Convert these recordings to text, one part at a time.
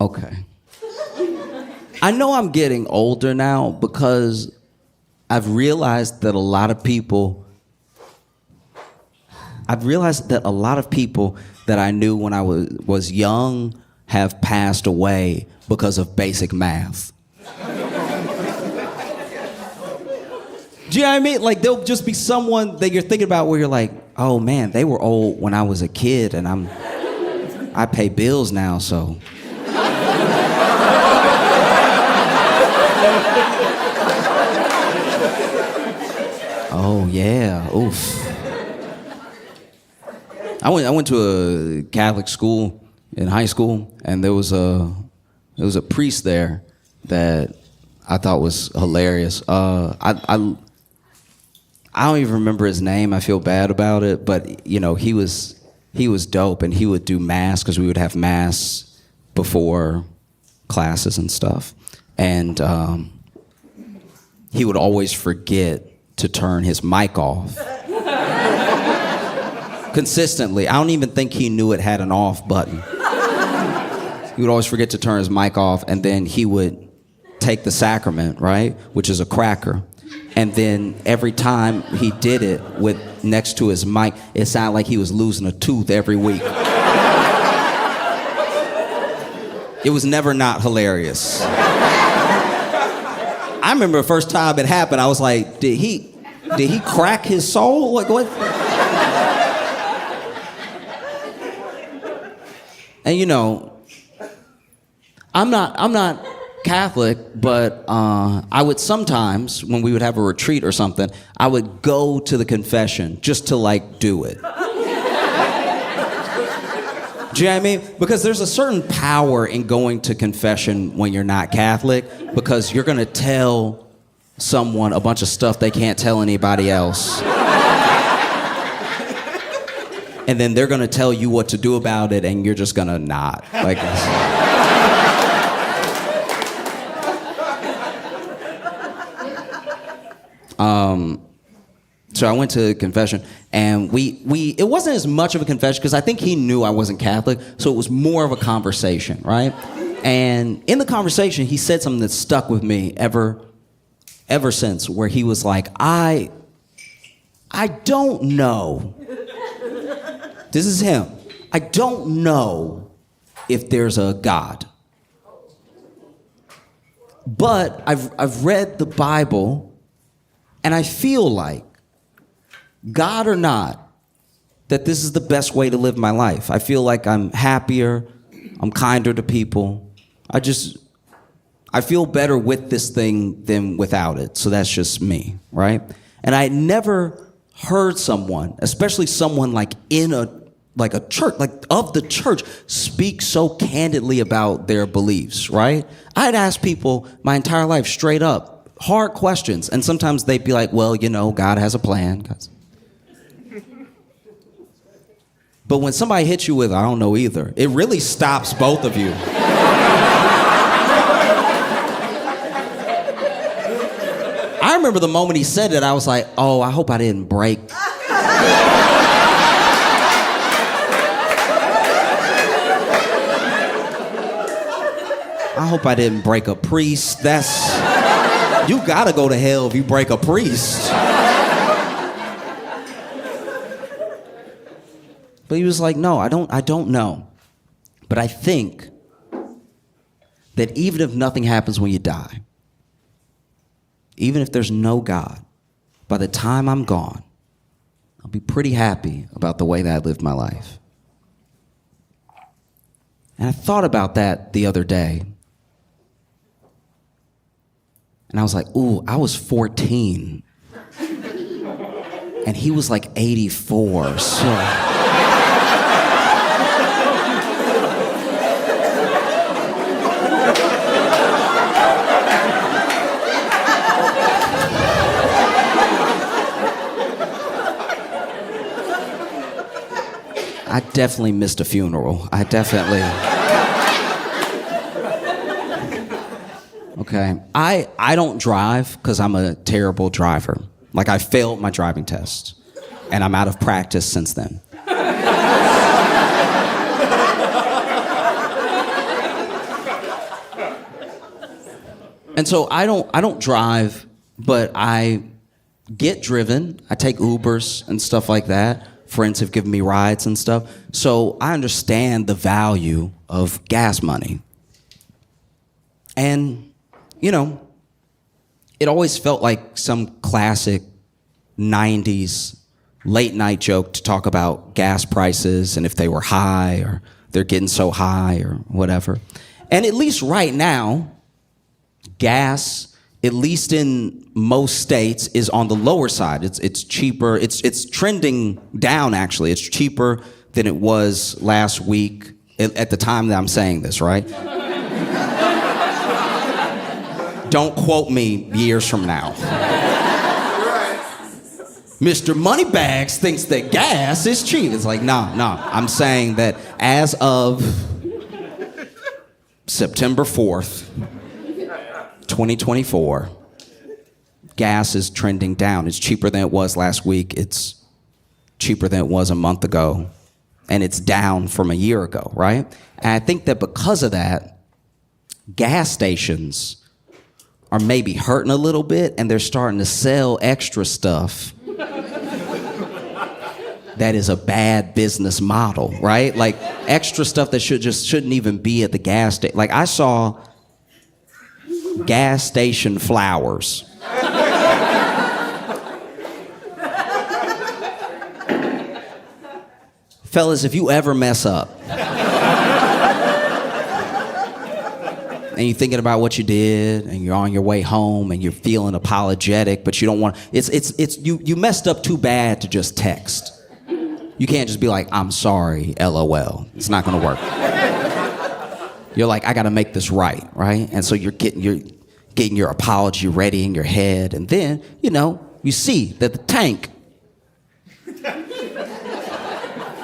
Okay. I know I'm getting older now because I've realized that a lot of people that I knew when I was young have passed away because of basic math. Do you know what I mean? Like, there'll just be someone that you're thinking about where you're like, oh man, they were old when I was a kid and I pay bills now, so. Oh yeah, oof. I went to a Catholic school in high school, and there was a priest there that I thought was hilarious. I don't even remember his name. I feel bad about it, but you know, he was dope, and he would do mass because we would have mass before classes and stuff, and he would always forget to turn his mic off. Consistently. I don't even think he knew it had an off button. He would always forget to turn his mic off, and then he would take the sacrament, right, which is a cracker. And then every time he did it with next to his mic, it sounded like he was losing a tooth every week. It was never not hilarious. I remember the first time it happened, I was like, did he crack his soul? Like, what? And you know, I'm not Catholic, but I would sometimes, when we would have a retreat or something, I would go to the confession just to like do it. Do you know what I mean? Because there's a certain power in going to confession when you're not Catholic, because you're gonna tell someone a bunch of stuff they can't tell anybody else. And then they're gonna tell you what to do about it, and you're just gonna not. Like, so I went to confession, and it wasn't as much of a confession because I think he knew I wasn't Catholic, so it was more of a conversation, right? And in the conversation, he said something that stuck with me ever since, where he was like, I don't know. This is him. I don't know if there's a God. But I've read the Bible, and I feel like, God or not, that this is the best way to live my life. I feel like I'm happier, I'm kinder to people. I feel better with this thing than without it. So that's just me, right? And I never heard someone, especially someone like in a church, like of the church, speak so candidly about their beliefs, right? I'd ask people my entire life straight up, hard questions. And sometimes they'd be like, well, you know, God has a plan. But when somebody hits you with, I don't know either, it really stops both of you. I remember the moment he said it, I was like, oh, I hope I didn't break. I hope I didn't break a priest. You gotta go to hell if you break a priest. But he was like, no, I don't know. But I think that even if nothing happens when you die, even if there's no God, by the time I'm gone, I'll be pretty happy about the way that I lived my life. And I thought about that the other day. And I was like, ooh, I was 14. And he was like 84, so... I definitely missed a funeral. Okay, I don't drive because I'm a terrible driver. Like, I failed my driving test, and I'm out of practice since then. And so I don't drive, but I get driven. I take Ubers and stuff like that. Friends have given me rides and stuff. So I understand the value of gas money. And, you know, it always felt like some classic 90s late night joke to talk about gas prices and if they were high or they're getting so high or whatever. And at least right now, gas, at least in most states, is on the lower side. It's cheaper. It's trending down, actually. It's cheaper than it was last week at the time that I'm saying this, right? Don't quote me years from now. Mr. Moneybags thinks that gas is cheap. It's like, no. I'm saying that as of September 4th, 2024, gas is trending down. It's cheaper than it was last week. It's cheaper than it was a month ago. And it's down from a year ago, right? And I think that because of that, gas stations are maybe hurting a little bit, and they're starting to sell extra stuff that is a bad business model, right? Like extra stuff that shouldn't even be at the gas station. Like I saw gas station flowers. Fellas, if you ever mess up and you're thinking about what you did and you're on your way home and you're feeling apologetic, but you don't want you messed up too bad to just text. You can't just be like, I'm sorry, LOL. It's not gonna work. You're like, I gotta make this right? And so you're getting your apology ready in your head, and then, you see that the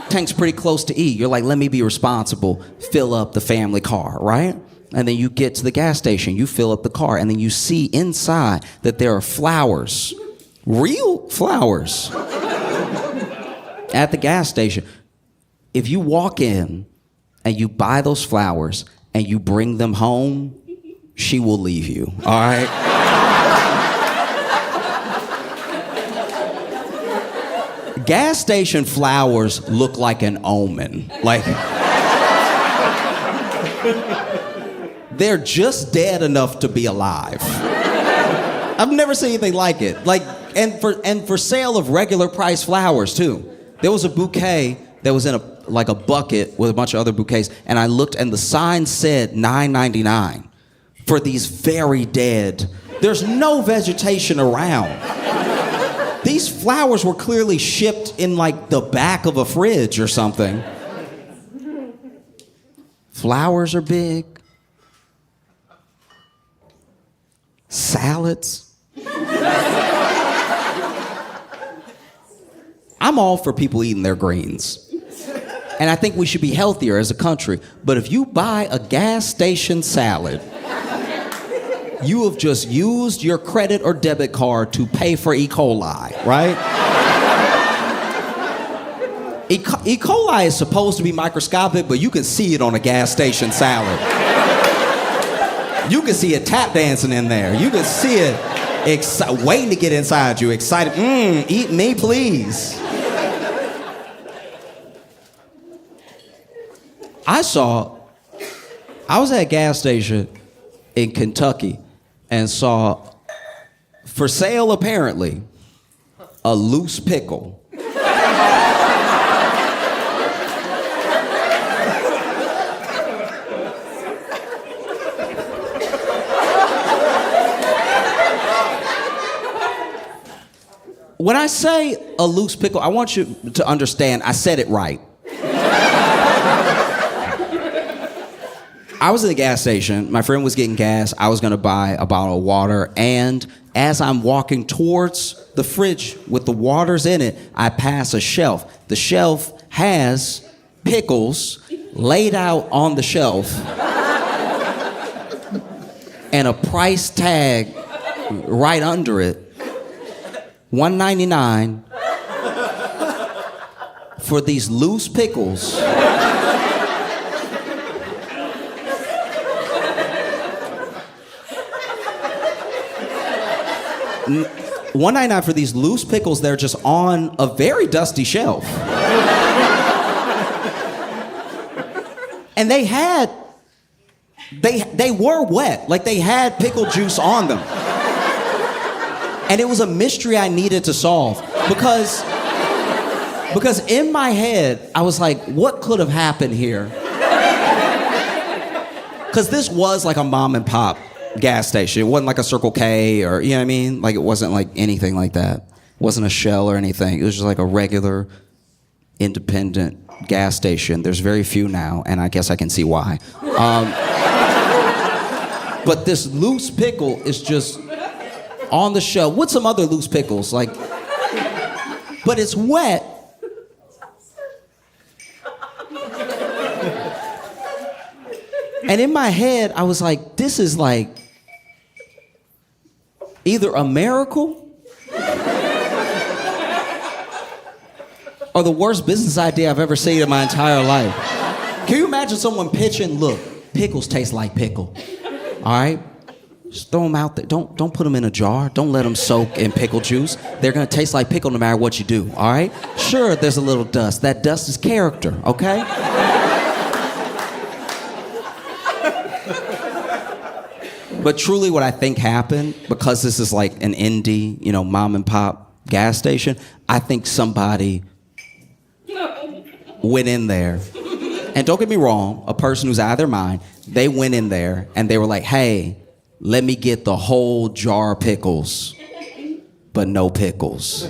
tank's pretty close to E. You're like, let me be responsible, fill up the family car, right? And then you get to the gas station, you fill up the car, and then you see inside that there are flowers, real flowers, at the gas station. If you walk in and you buy those flowers and you bring them home, she will leave you, all right? Gas station flowers look like an omen. Like, they're just dead enough to be alive. I've never seen anything like it. Like, and for sale of regular price flowers too. There was a bouquet that was in a bucket with a bunch of other bouquets, and I looked and the sign said $9.99 for these very dead. There's no vegetation around. These flowers were clearly shipped in like the back of a fridge or something. Flowers are big. Salads. I'm all for people eating their greens. And I think we should be healthier as a country. But if you buy a gas station salad, you have just used your credit or debit card to pay for E. coli, right? E. coli is supposed to be microscopic, but you can see it on a gas station salad. You can see it tap dancing in there. You can see it waiting to get inside you, excited. Eat me, please. I was at a gas station in Kentucky and saw, for sale apparently, a loose pickle. When I say a loose pickle, I want you to understand I said it right. I was at the gas station. My friend was getting gas. I was going to buy a bottle of water. And as I'm walking towards the fridge with the waters in it, I pass a shelf. The shelf has pickles laid out on the shelf and a price tag right under it. $1.99 for these loose pickles. $1.99 for these loose pickles. They're just on a very dusty shelf. And they were wet. Like, they had pickle juice on them. And it was a mystery I needed to solve. Because in my head, I was like, what could have happened here? Because this was like a mom and pop gas station. It wasn't like a Circle K or, you know what I mean? Like, it wasn't like anything like that. It wasn't a Shell or anything. It was just like a regular, independent gas station. There's very few now, and I guess I can see why. But this loose pickle is just on the shelf with some other loose pickles, like, but it's wet. And in my head, I was like, this is like either a miracle or the worst business idea I've ever seen in my entire life. Can you imagine someone pitching, look, pickles taste like pickle, all right? Just throw them out there. Don't put them in a jar. Don't let them soak in pickle juice. They're gonna taste like pickle no matter what you do, all right? Sure, there's a little dust. That dust is character, okay? But truly what I think happened, because this is like an indie, mom and pop gas station, I think somebody went in there. And don't get me wrong, a person who's out of their mind, they went in there and they were like, hey, let me get the whole jar of pickles, but no pickles.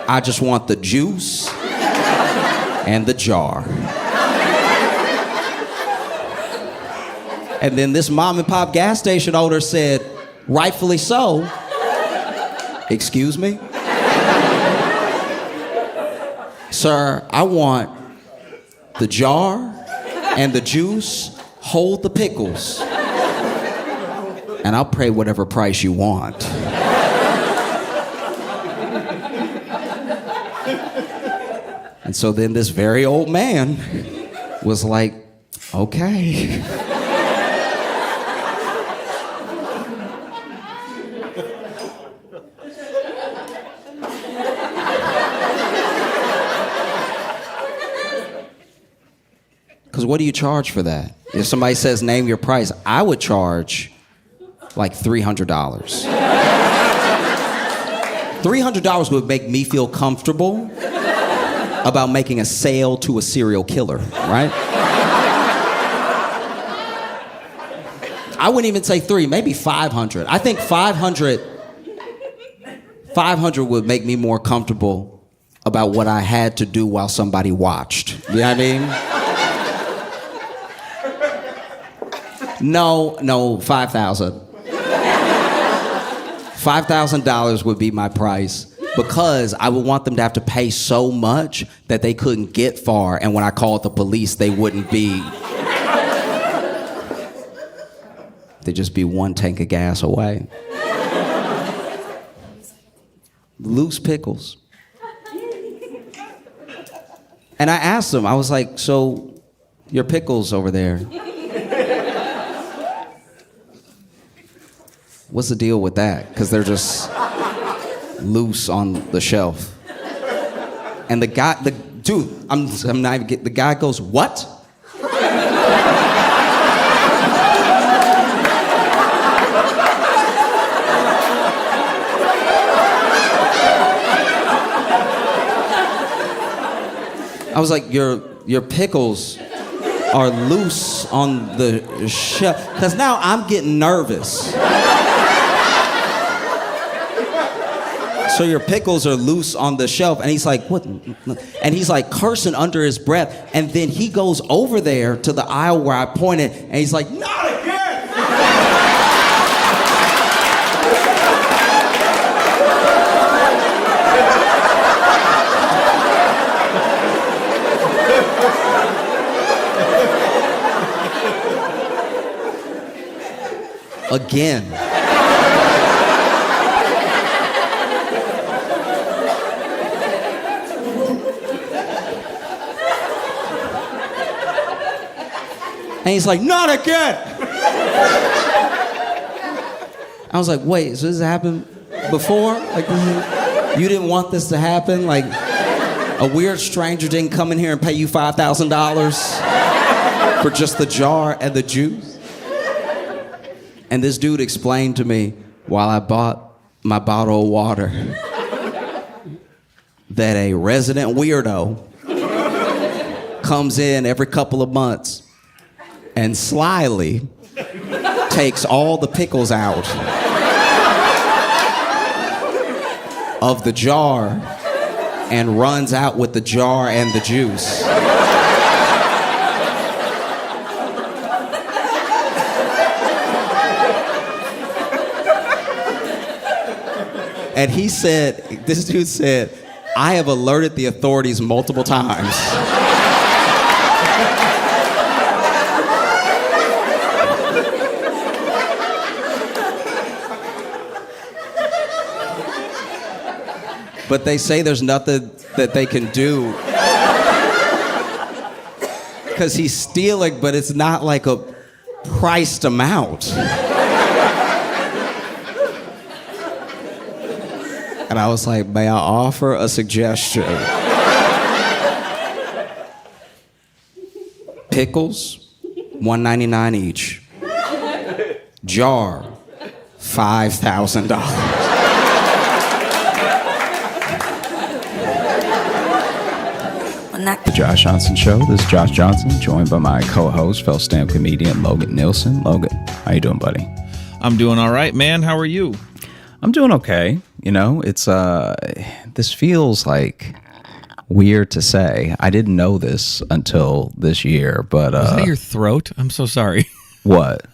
I just want the juice and the jar. And then this mom and pop gas station owner said, rightfully so, excuse me? Sir, I want the jar and the juice, hold the pickles, and I'll pay whatever price you want. And so then this very old man was like, okay. Because what do you charge for that? If somebody says, name your price, I would charge like $300. $300 would make me feel comfortable about making a sale to a serial killer, right? I wouldn't even say 3, maybe 500. I think 500 would make me more comfortable about what I had to do while somebody watched. You know what I mean? No, 5,000. $5,000 would be my price, because I would want them to have to pay so much that they couldn't get far, and when I called the police, they wouldn't be... They'd just be one tank of gas away. Loose pickles. And I asked them, I was like, so your pickles over there, what's the deal with that? Because they're just loose on the shelf. And the guy goes, what? I was like, your pickles are loose on the shelf. Because now I'm getting nervous. So your pickles are loose on the shelf. And he's like, what? And he's like cursing under his breath. And then he goes over there to the aisle where I pointed. And he's like, not again! Again. And he's like, not again. I was like, wait, so this happened before? Like, you didn't want this to happen? Like, a weird stranger didn't come in here and pay you $5,000 for just the jar and the juice? And this dude explained to me while I bought my bottle of water that a resident weirdo comes in every couple of months and slyly takes all the pickles out of the jar and runs out with the jar and the juice. And he said, this dude said, I have alerted the authorities multiple times. But they say there's nothing that they can do because he's stealing, but it's not like a priced amount. And I was like, may I offer a suggestion? Pickles, $1.99 each. Jar, $5,000. The Josh Johnson Show. This is Josh Johnson, joined by my co-host, fellow stand-up comedian Logan Nielsen. Logan, how you doing, buddy? I'm doing all right, man. How are you? I'm doing okay. You know, it's this feels like weird to say. I didn't know this until this year, but was that your throat? I'm so sorry. What?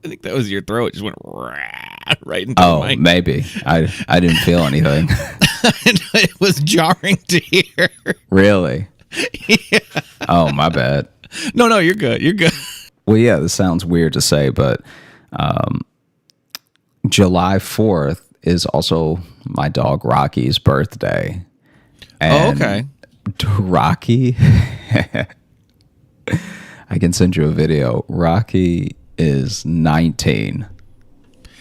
I think that was your throat. It just went right into the mic. Maybe. I didn't feel anything. It was jarring to hear. Really? Yeah. Oh, my bad. No, you're good. You're good. Well, yeah, this sounds weird to say, but July 4th is also my dog Rocky's birthday. And okay. Rocky, I can send you a video. Rocky is 19.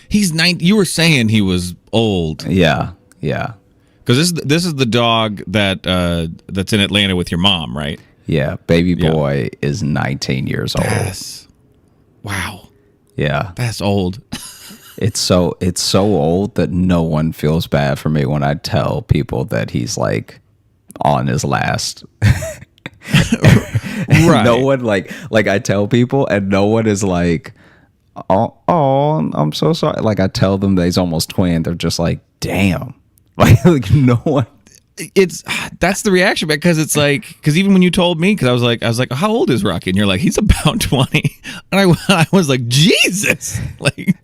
He's 19. You were saying he was old. Yeah. Because this is the dog that's in Atlanta with your mom, right? Yeah, baby boy is 19 years old. Yes. Wow. Yeah. That's old. It's so old that no one feels bad for me when I tell people that he's like on his last. Right. No one like I tell people and no one is like, oh, I'm so sorry. Like I tell them that he's almost 20, they're just like, damn. Like no one. That's the reaction, because it's like, because even when you told me, because I was like, how old is Rocky? And you're like, he's about 20. And I was like, Jesus. Like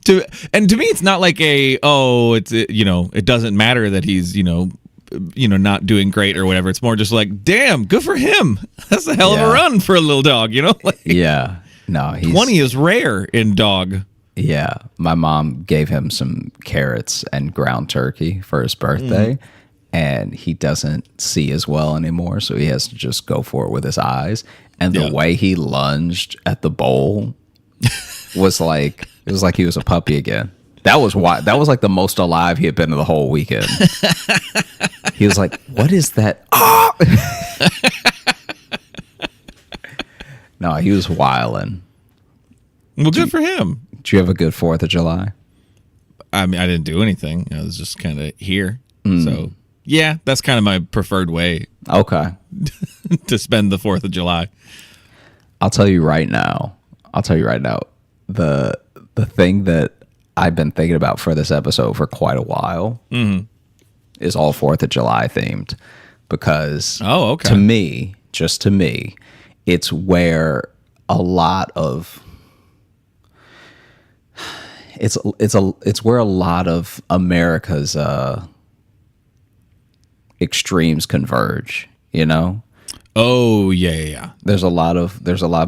to me, it's not like it doesn't matter that he's, not doing great or whatever. It's more just like, damn, good for him. That's a hell of a run for a little dog, Like, yeah. No, 20 is rare in dog. Yeah. My mom gave him some carrots and ground turkey for his birthday. And he doesn't see as well anymore, so he has to just go for it with his eyes. And the way he lunged at the bowl was like, it was like he was a puppy again. That was like the most alive he had been the whole weekend. He was like, what is that? Ah! No, he was wilding. Well, good for him. Did you have a good 4th of July? I mean, I didn't do anything. I was just kind of here. So, yeah, that's kind of my preferred way. Okay. To spend the 4th of July. I'll tell you right now. The thing that I've been thinking about for this episode for quite a while is all 4th of July themed, because to me, it's where a lot of it's where a lot of America's extremes converge, Oh yeah. There's a lot of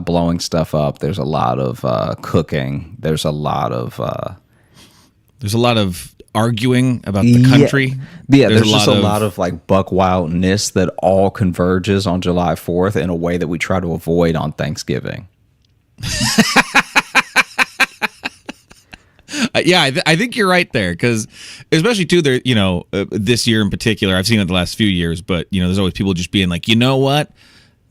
blowing stuff up. There's a lot of cooking. There's a lot of arguing about the country. Yeah, there's just a lot of like buck wildness that all converges on July 4th in a way that we try to avoid on Thanksgiving. I think you're right there, because especially too, there, this year in particular, I've seen it the last few years, but there's always people just being like, you know what,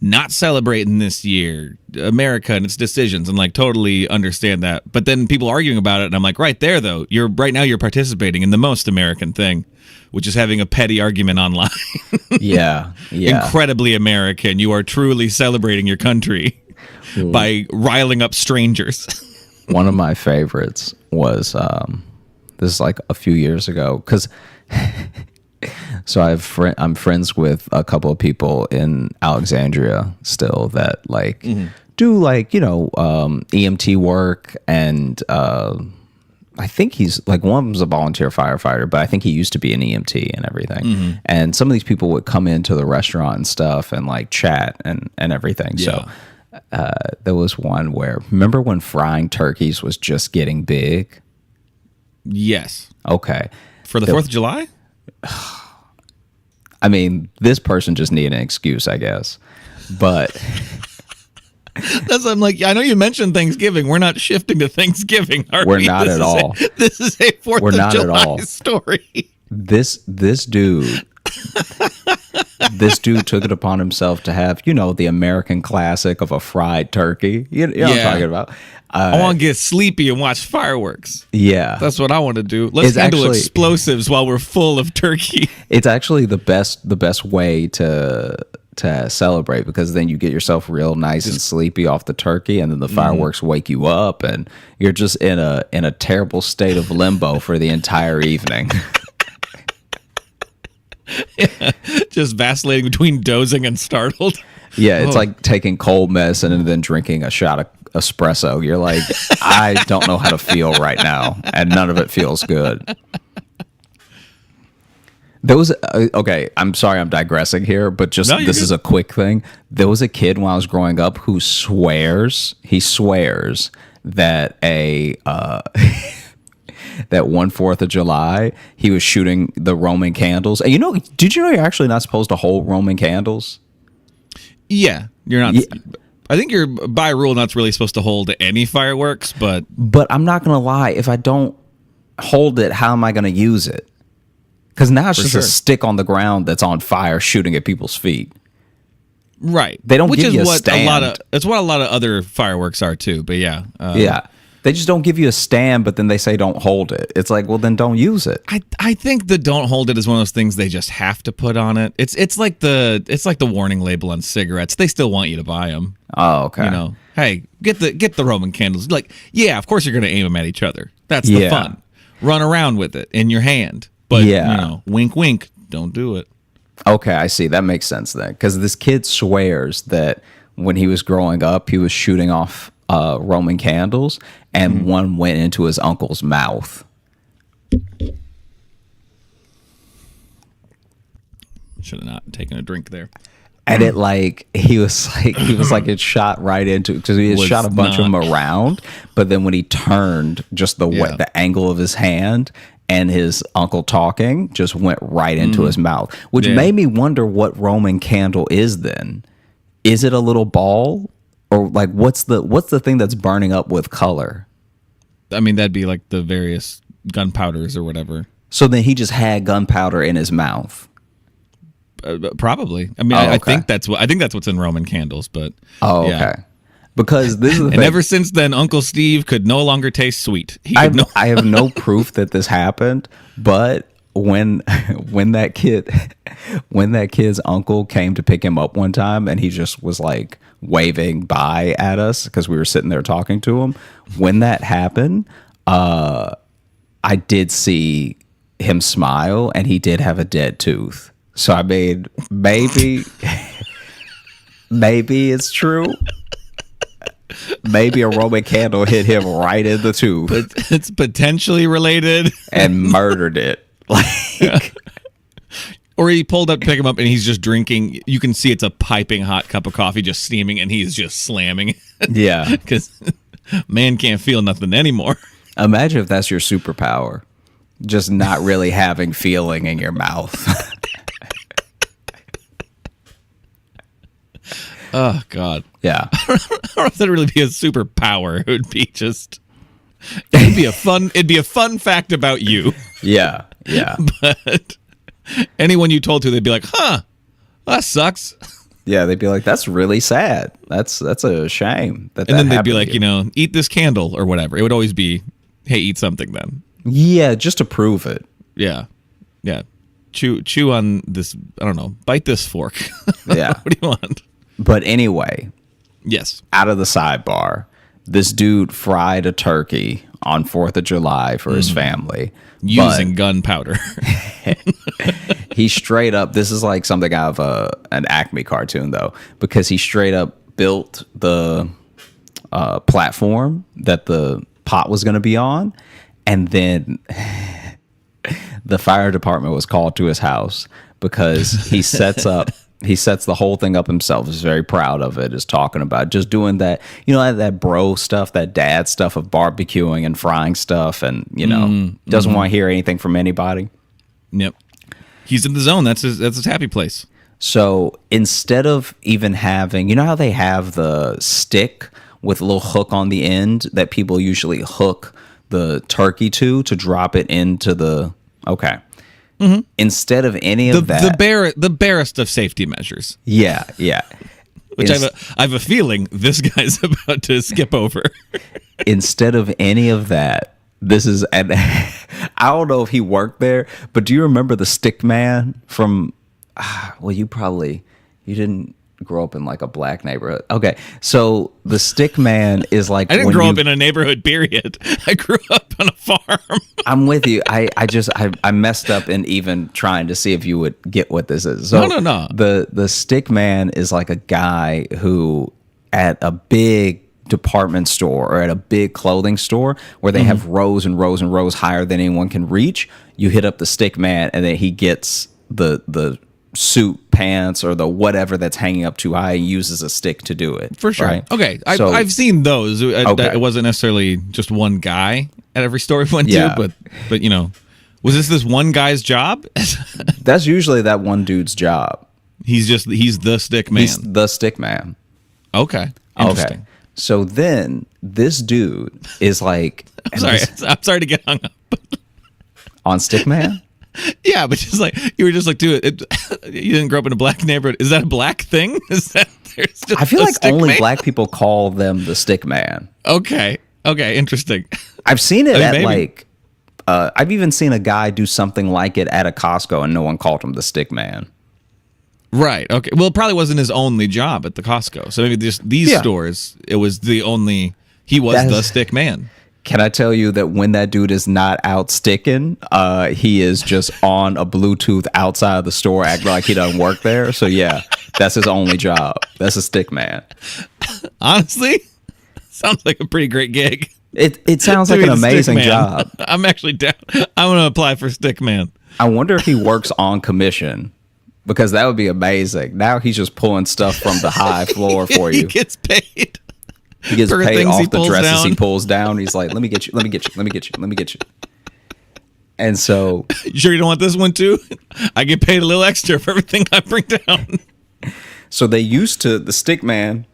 not celebrating this year, America and its decisions, and like totally understand that. But then people arguing about it, and I'm like, right there though, you're participating in the most American thing, which is having a petty argument online. Yeah. Incredibly American. You are truly celebrating your country by riling up strangers. One of my favorites was this is like a few years ago, because so I'm friends with a couple of people in Alexandria still that like do like EMT work, and I think he's like, one of them's a volunteer firefighter, but I think he used to be an EMT and everything. And some of these people would come into the restaurant and stuff and like chat and everything. So there was one where, remember when frying turkeys was just getting big? Yes. Okay. For the 4th of July? I mean, this person just needed an excuse, I guess. But that's, I'm like, I know you mentioned Thanksgiving. We're not shifting to Thanksgiving, are we? We're not at all. This is a 4th of July story. This dude this dude took it upon himself to have, the American classic of a fried turkey. You know what I'm talking about. I want to get sleepy and watch fireworks. Yeah. That's what I want to do. Let's handle explosives while we're full of turkey. It's actually the best way to celebrate, because then you get yourself real nice and sleepy off the turkey, and then the fireworks wake you up, and you're just in a terrible state of limbo for the entire evening. Yeah, just vacillating between dozing and startled. Yeah, it's like taking cold medicine and then drinking a shot of espresso. You're like, I don't know how to feel right now, and none of it feels good. There was okay, I'm sorry I'm digressing here, but just this is a quick thing. There was a kid when I was growing up who swears that that 4th of July, he was shooting the Roman candles. And did you know you're actually not supposed to hold Roman candles? Yeah, you're not. Yeah. I think you're, by rule, not really supposed to hold any fireworks, but I'm not going to lie. If I don't hold it, how am I going to use it? Because now it's just a stick on the ground that's on fire shooting at people's feet. Right. They don't give you a stand. It's what a lot of other fireworks are too, but yeah. Yeah. They just don't give you a stand, but then they say don't hold it. It's like, well, then don't use it. I think the don't hold it is one of those things they just have to put on it. It's like the warning label on cigarettes. They still want you to buy them. Oh, okay. Hey, get the Roman candles. Like, yeah, of course you're going to aim them at each other. That's the fun. Run around with it in your hand. But, wink, wink, don't do it. Okay, I see. That makes sense then. Because this kid swears that when he was growing up, he was shooting off Roman candles, and one went into his uncle's mouth. Should have not taken a drink there. And it he was like it shot right into, because he had shot a bunch of them around, but then when he turned, just the angle of his hand and his uncle talking just went right into his mouth, which made me wonder what Roman candle is then. Is it a little ball? Or like, what's the thing that's burning up with color? I mean, that'd be like the various gunpowders or whatever. So then he just had gunpowder in his mouth. Probably. I mean, I think that's what's in Roman candles. But okay. Because this is the thing. And ever since then, Uncle Steve could no longer taste sweet. I have no proof that this happened, but when that kid's uncle came to pick him up one time, and he just was like waving bye at us because we were sitting there talking to him. When that happened, I did see him smile, and he did have a dead tooth. So I mean, maybe it's true. Maybe a Roman candle hit him right in the tooth. It's potentially related. And murdered it. Or he pulled up to pick him up, and he's just drinking. You can see it's a piping hot cup of coffee just steaming, and he's just slamming it. Yeah. Because man can't feel nothing anymore. Imagine if that's your superpower. just not really having feeling in your mouth. Oh God. Yeah. I don't know if that'd really be a superpower. It would be just. It'd be a fun fact about you. Yeah. Yeah. But anyone you told to, they'd be like, "Huh, that sucks." Yeah, they'd be like, "That's really sad. That's a shame." And then they'd be like, eat this candle or whatever. It would always be, "Hey, eat something then." Yeah, just to prove it. Yeah, yeah. Chew on this. I don't know. Bite this fork. Yeah. What do you want? But anyway, Yes. out of the sidebar, this dude fried a turkey on 4th of July for his family. Using gunpowder. He straight up, this is like something out of an Acme cartoon, though, because he straight up built the platform that the pot was going to be on. And then the fire department was called to his house because he sets the whole thing up himself. Is very proud of it. Is talking about just doing that, that bro stuff, that dad stuff of barbecuing and frying stuff, and doesn't want to hear anything from anybody. Yep. He's in the zone. That's his happy place. So instead of even having, how they have the stick with a little hook on the end that people usually hook the turkey to drop it into the Instead of any of that, the barest of safety measures. Yeah. Which I have a feeling this guy's about to skip over. Instead of any of that, this is, and I don't know if he worked there, but do you remember the stick man from? Well, you didn't grow up in like a black neighborhood. Okay, so the stick man is like, I didn't grow up in a neighborhood, period. I grew up on a farm. I'm with you. I messed up in even trying to see if you would get what this is. So No. The stick man is like a guy who at a big department store or at a big clothing store where they have rows and rows and rows higher than anyone can reach. You hit up the stick man and then he gets the suit, pants, or the whatever that's hanging up too high and uses a stick to do it. For sure. Right? Okay. So, I've seen those. Okay. It wasn't necessarily just one guy at every store we went Yeah. to, but was this one guy's job? That's usually that one dude's job. He's the stick man. He's the stick man. Okay. Interesting. Okay. So then this dude is like, I'm sorry to get hung up. on stick man? Yeah, but just like you were just like, dude, you didn't grow up in a black neighborhood. Is that a black thing? Is that there's just I feel a like stick only man? black people call them the stick man. Okay, interesting. I've seen it at maybe. like, I've even seen a guy do something like it at a Costco and no one called him the stick man. Right. Okay. Well, it probably wasn't his only job at the Costco. So maybe just these stores, it was he was the stick man. Can I tell you that when that dude is not out sticking, he is just on a Bluetooth outside of the store acting like he doesn't work there. So yeah, that's his only job. That's a stick man. Honestly, sounds like a pretty great gig. It sounds like an amazing job. I'm actually down. I'm going to apply for stick man. I wonder if he works on commission, because that would be amazing. Now he's just pulling stuff from the high floor for you. He gets paid. He gets for paid things he off the pulls dresses down. he pulls down. He's like, let me get you. And so, You sure you don't want this one too? I get paid a little extra for everything I bring down. so the stick man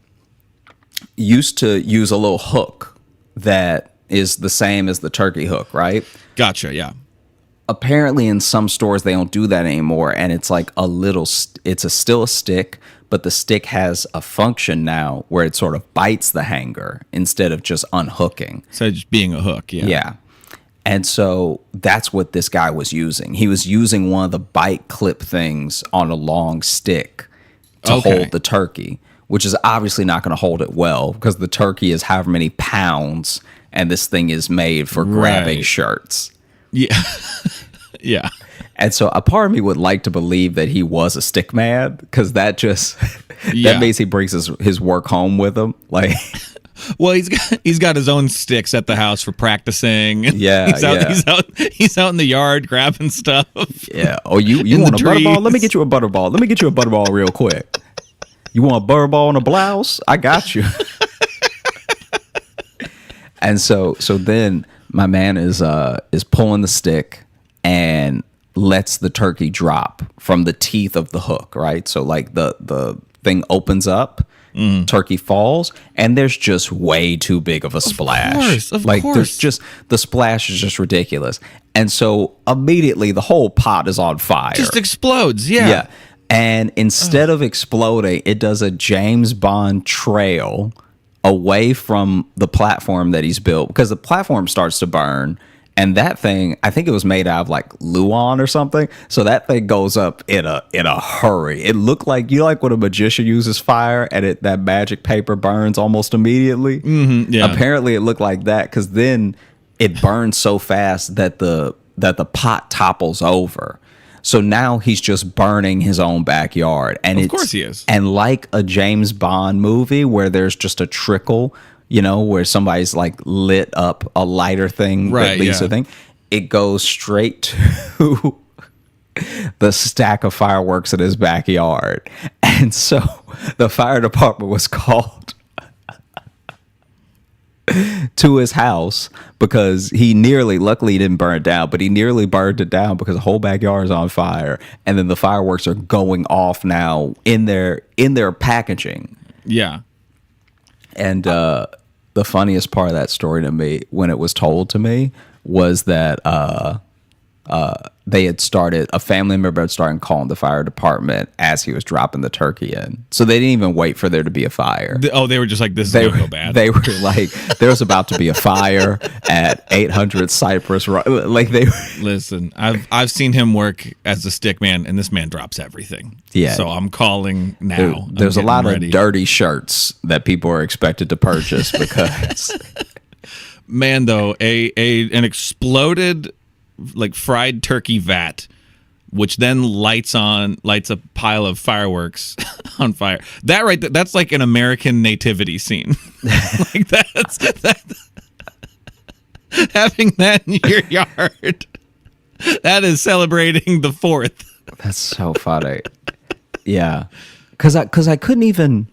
used to use a little hook that is the same as the turkey hook, right? Gotcha. Yeah. Apparently in some stores they don't do that anymore, and it's like still a stick, but the stick has a function now where it sort of bites the hanger instead of just unhooking. So just being a hook. Yeah. Yeah. And so that's what this guy was using. He was using one of the bite clip things on a long stick to hold the turkey, which is obviously not going to hold it well because the turkey is however many pounds and this thing is made for grabbing shirts. Yeah. Yeah. And so a part of me would like to believe that he was a stick man, because that means he brings his work home with him. Like, well, he's got his own sticks at the house for practicing. Yeah, he's out in the yard grabbing stuff. Yeah. Oh, you want a butterball? Let me get you a butterball real quick. You want a butterball and a blouse? I got you. And so then my man is pulling the stick, and lets the turkey drop from the teeth of the hook, right? So like the thing opens up, turkey falls, and there's just way too big of a splash. Of Like course. there's just the splash is just ridiculous. And so immediately the whole pot is on fire. Just explodes. Yeah. Yeah. And instead of exploding, it does a James Bond trail away from the platform that he's built, because the platform starts to burn. And that thing, I think it was made out of like Luan or something. So that thing goes up in a hurry. It looked like, you know, like when a magician uses fire and that magic paper burns almost immediately. Yeah. Apparently it looked like that, because then it burns so fast that the pot topples over. So now he's just burning his own backyard. And Of course he is. And like a James Bond movie where there's just a trickle, you know, where somebody's like lit up a lighter thing, Right, at least yeah. a thing, it goes straight to the stack of fireworks in his backyard. And so the fire department was called to his house, because luckily he didn't burn it down, but he nearly burned it down because the whole backyard is on fire. And then the fireworks are going off now in their packaging. Yeah. And the funniest part of that story to me, when it was told to me, was that a family member had started calling the fire department as he was dropping the turkey in. So they didn't even wait for there to be a fire. They were just like, this is going to go bad. They were like, there was about to be a fire at 800 Cypress Road. Like they Listen, I've seen him work as a stick man, and this man drops everything. Yeah. So I'm calling now. there's a I'm lot getting ready. of dirty shirts that people are expected to purchase because Man, though, an exploded like fried turkey vat, which then lights a pile of fireworks on fire. That that's like an American nativity scene. Like that having that in your yard. That is celebrating the 4th. that's so funny. Yeah. Cause I couldn't even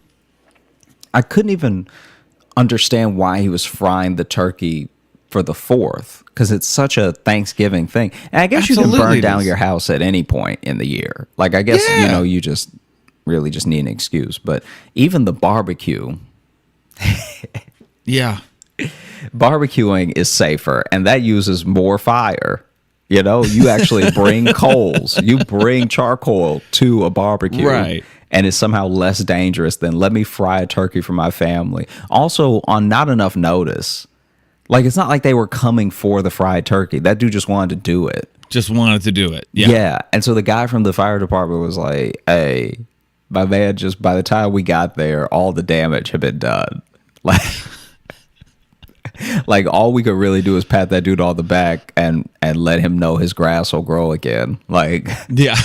understand why he was frying the turkey for the 4th, because it's such a Thanksgiving thing. And I guess you can Absolutely burn it down is. your house at any point in the year. Like, I guess, Yeah. you know, you just really just need an excuse. But even the barbecue, Yeah. barbecuing is safer, and that uses more fire. You know, you actually bring coals, you bring charcoal to a barbecue. Right. And it's somehow less dangerous than let me fry a turkey for my family. Also, on not enough notice. Like, it's not like they were coming for the fried turkey. That dude just wanted to do it. Just wanted to do it. Yeah. Yeah. And so the guy from the fire department was like, hey, my man, just by the time we got there, all the damage had been done. Like all we could really do is pat that dude on the back and let him know his grass will grow again. Like, Yeah.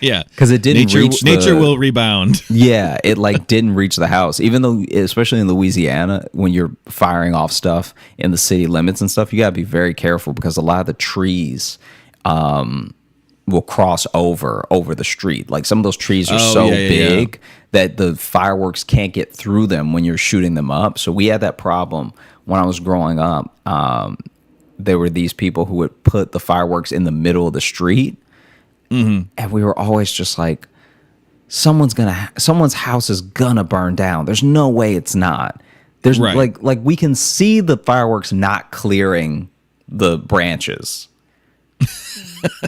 Yeah. because it didn't reach nature will rebound. Yeah, it like didn't reach the house. Even though, especially in Louisiana, when you're firing off stuff in the city limits and stuff, you gotta be very careful, because a lot of the trees will cross over the street. Like, some of those trees are big that the fireworks can't get through them when you're shooting them up. So we had that problem when I was growing up. There were these people who would put the fireworks in the middle of the street. Mm-hmm. And we were always just like, someone's house is gonna burn down. There's no way it's not. There's Right. like we can see the fireworks not clearing the branches.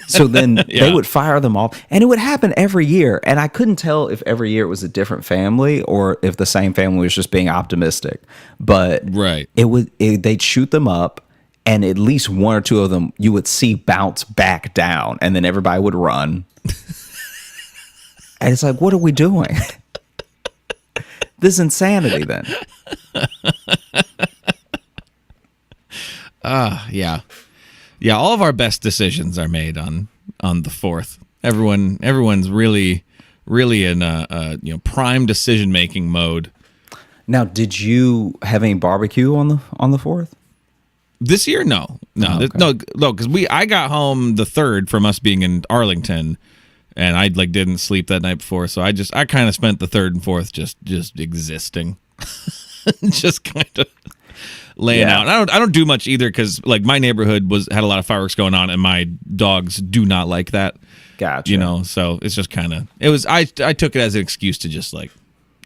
So then they would fire them off, and it would happen every year. And I couldn't tell if every year it was a different family or if the same family was just being optimistic. But Right. they'd shoot them up, and at least one or two of them you would see bounce back down, and then everybody would run. And it's like, what are we doing? This is insanity then. Yeah. Yeah, all of our best decisions are made on the 4th. Everyone's really in a prime decision making mode. Now, did you have any barbecue on the 4th? This year, no, Oh, okay. no, because I got home the 3rd from us being in Arlington, and I didn't sleep that night before, so I kind of spent the 3rd and 4th just existing, just kind of. laying Yeah. out. I don't do much either because like my neighborhood had a lot of fireworks going on, and my dogs do not like that. Gotcha. You know, so it's just kind of it was. I took it as an excuse to just like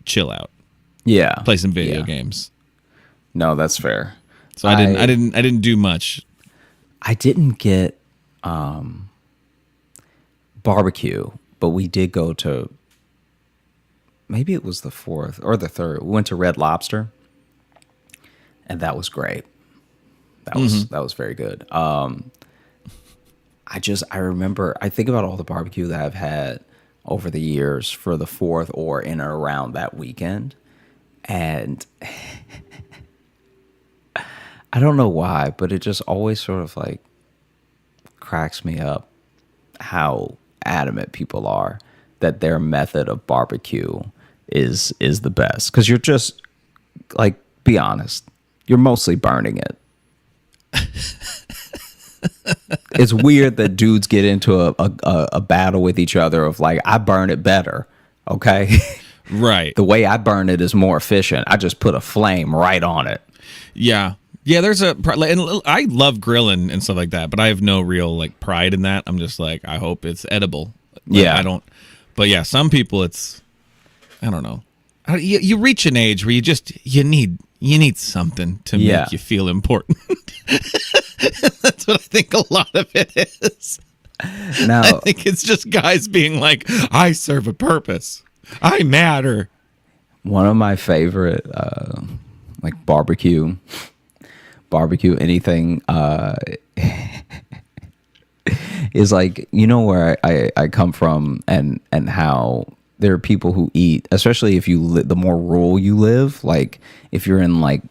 chill out, Yeah. play some video Yeah. games. No, that's fair. So I didn't do much. I didn't get barbecue, but we did go to, maybe it was the 4th or the 3rd. We went to Red Lobster, and that was great. That was very good. I remember, I think about all the barbecue that I've had over the years for the 4th or in or around that weekend, and I don't know why, but it just always sort of like cracks me up how adamant people are that their method of barbecue is the best. Because you're just like, be honest, you're mostly burning it. It's weird that dudes get into a battle with each other of like, I burn it better, okay? Right. The way I burn it is more efficient. I just put a flame right on it. Yeah. Yeah, there's and I love grilling and stuff like that, but I have no real like pride in that. I'm just like, I hope it's edible. Like, Yeah. I don't. But yeah, some people I don't know. You reach an age where you need something to Yeah. make you feel important. That's what I think a lot of it is. Now, I think it's just guys being like, I serve a purpose. I matter. one of my favorite like barbecue anything is like, you know, where I come from and how there are people who eat, especially if the more rural you live, like if you're in like